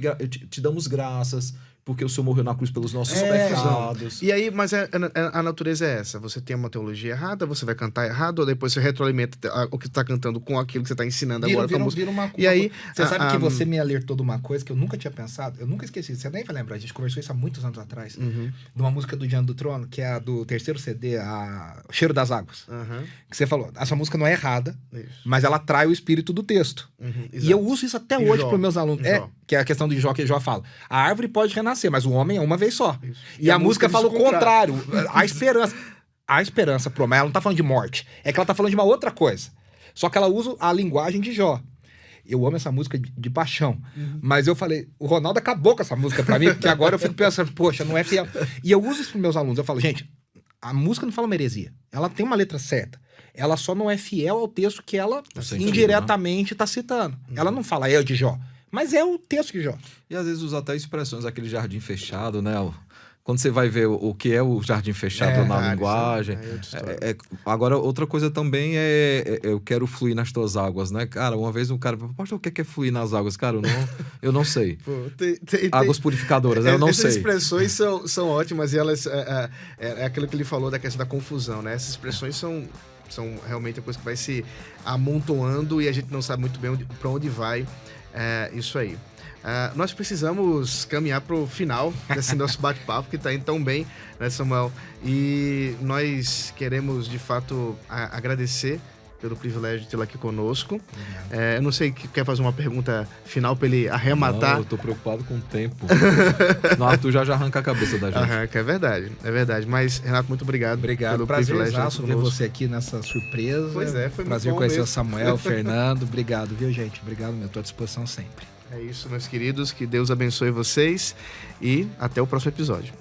Speaker 2: te damos graças, porque o Senhor morreu na cruz pelos nossos pecados.
Speaker 5: E aí, mas a natureza é essa. Você tem uma teologia errada, você vai cantar errado, ou depois você retroalimenta o que você tá cantando com aquilo que você tá ensinando agora com a música.
Speaker 3: E aí, você
Speaker 5: a-
Speaker 3: sabe
Speaker 5: a-
Speaker 3: que você me alertou de uma coisa que eu nunca tinha pensado, eu nunca esqueci, você nem vai lembrar, a gente conversou isso há muitos anos atrás,
Speaker 5: Uhum.
Speaker 3: de uma música do Diante do Trono, que é a do terceiro CD, a Cheiro das Águas,
Speaker 5: Aham.
Speaker 3: que você falou, essa música não é errada,
Speaker 5: Isso.
Speaker 3: mas ela trai o espírito do texto.
Speaker 5: Uhum.
Speaker 3: E
Speaker 5: Exato.
Speaker 3: eu uso isso até
Speaker 5: Em
Speaker 3: hoje
Speaker 5: Jó.
Speaker 3: para meus alunos.
Speaker 5: Em Jó.
Speaker 3: Que é a questão de Jó, que Jó fala. A árvore pode renascer, mas o homem é uma vez só.
Speaker 5: Isso.
Speaker 3: E a música
Speaker 5: diz
Speaker 3: fala o
Speaker 5: o contrário.
Speaker 3: contrário. A esperança. A esperança, ela não tá falando de morte. É que ela tá falando de uma outra coisa. Só que ela usa a linguagem de Jó. Eu amo essa música de paixão. Mas eu falei, o Ronaldo acabou com essa música pra mim, porque agora eu fico pensando, poxa, não é fiel. E eu uso isso pros meus alunos. Eu falo, gente, a música não fala uma heresia. Ela tem uma letra certa. Ela só não é fiel ao texto que ela indiretamente tá citando. Ela não fala eu de Jó, mas é o texto de Jó.
Speaker 2: E às vezes usa até expressões, aquele jardim fechado, né? Quando você vai ver o que é o jardim fechado na linguagem. Agora, outra coisa também eu quero fluir nas tuas águas, né? Cara, uma vez um cara falou, poxa, o que é fluir nas águas? Cara, eu não sei.
Speaker 5: Pô,
Speaker 2: águas purificadoras, eu não sei.
Speaker 5: Essas expressões são ótimas e elas... É aquilo que ele falou da questão da confusão, né? Essas expressões são realmente a coisa que vai se amontoando e a gente não sabe muito bem para onde vai isso aí. Nós precisamos caminhar para o final desse nosso bate-papo, que está indo tão bem, né, Samuel? E nós queremos, de fato, agradecer pelo privilégio de tê-lo aqui conosco. Eu não sei, quer fazer uma pergunta final para ele arrematar?
Speaker 2: Não, eu tô preocupado com o tempo. No Arthur já arranca a cabeça da gente.
Speaker 5: Arranca, é verdade. Mas, Renato, muito obrigado.
Speaker 3: Pelo privilégio de ver você aqui nessa surpresa.
Speaker 5: Pois é, foi
Speaker 3: prazer
Speaker 5: muito bom
Speaker 3: conhecer
Speaker 5: mesmo.
Speaker 3: o Samuel, o Fernando. Obrigado, viu, gente? Obrigado, eu tô à disposição sempre.
Speaker 5: É isso, meus queridos. Que Deus abençoe vocês e até o próximo episódio.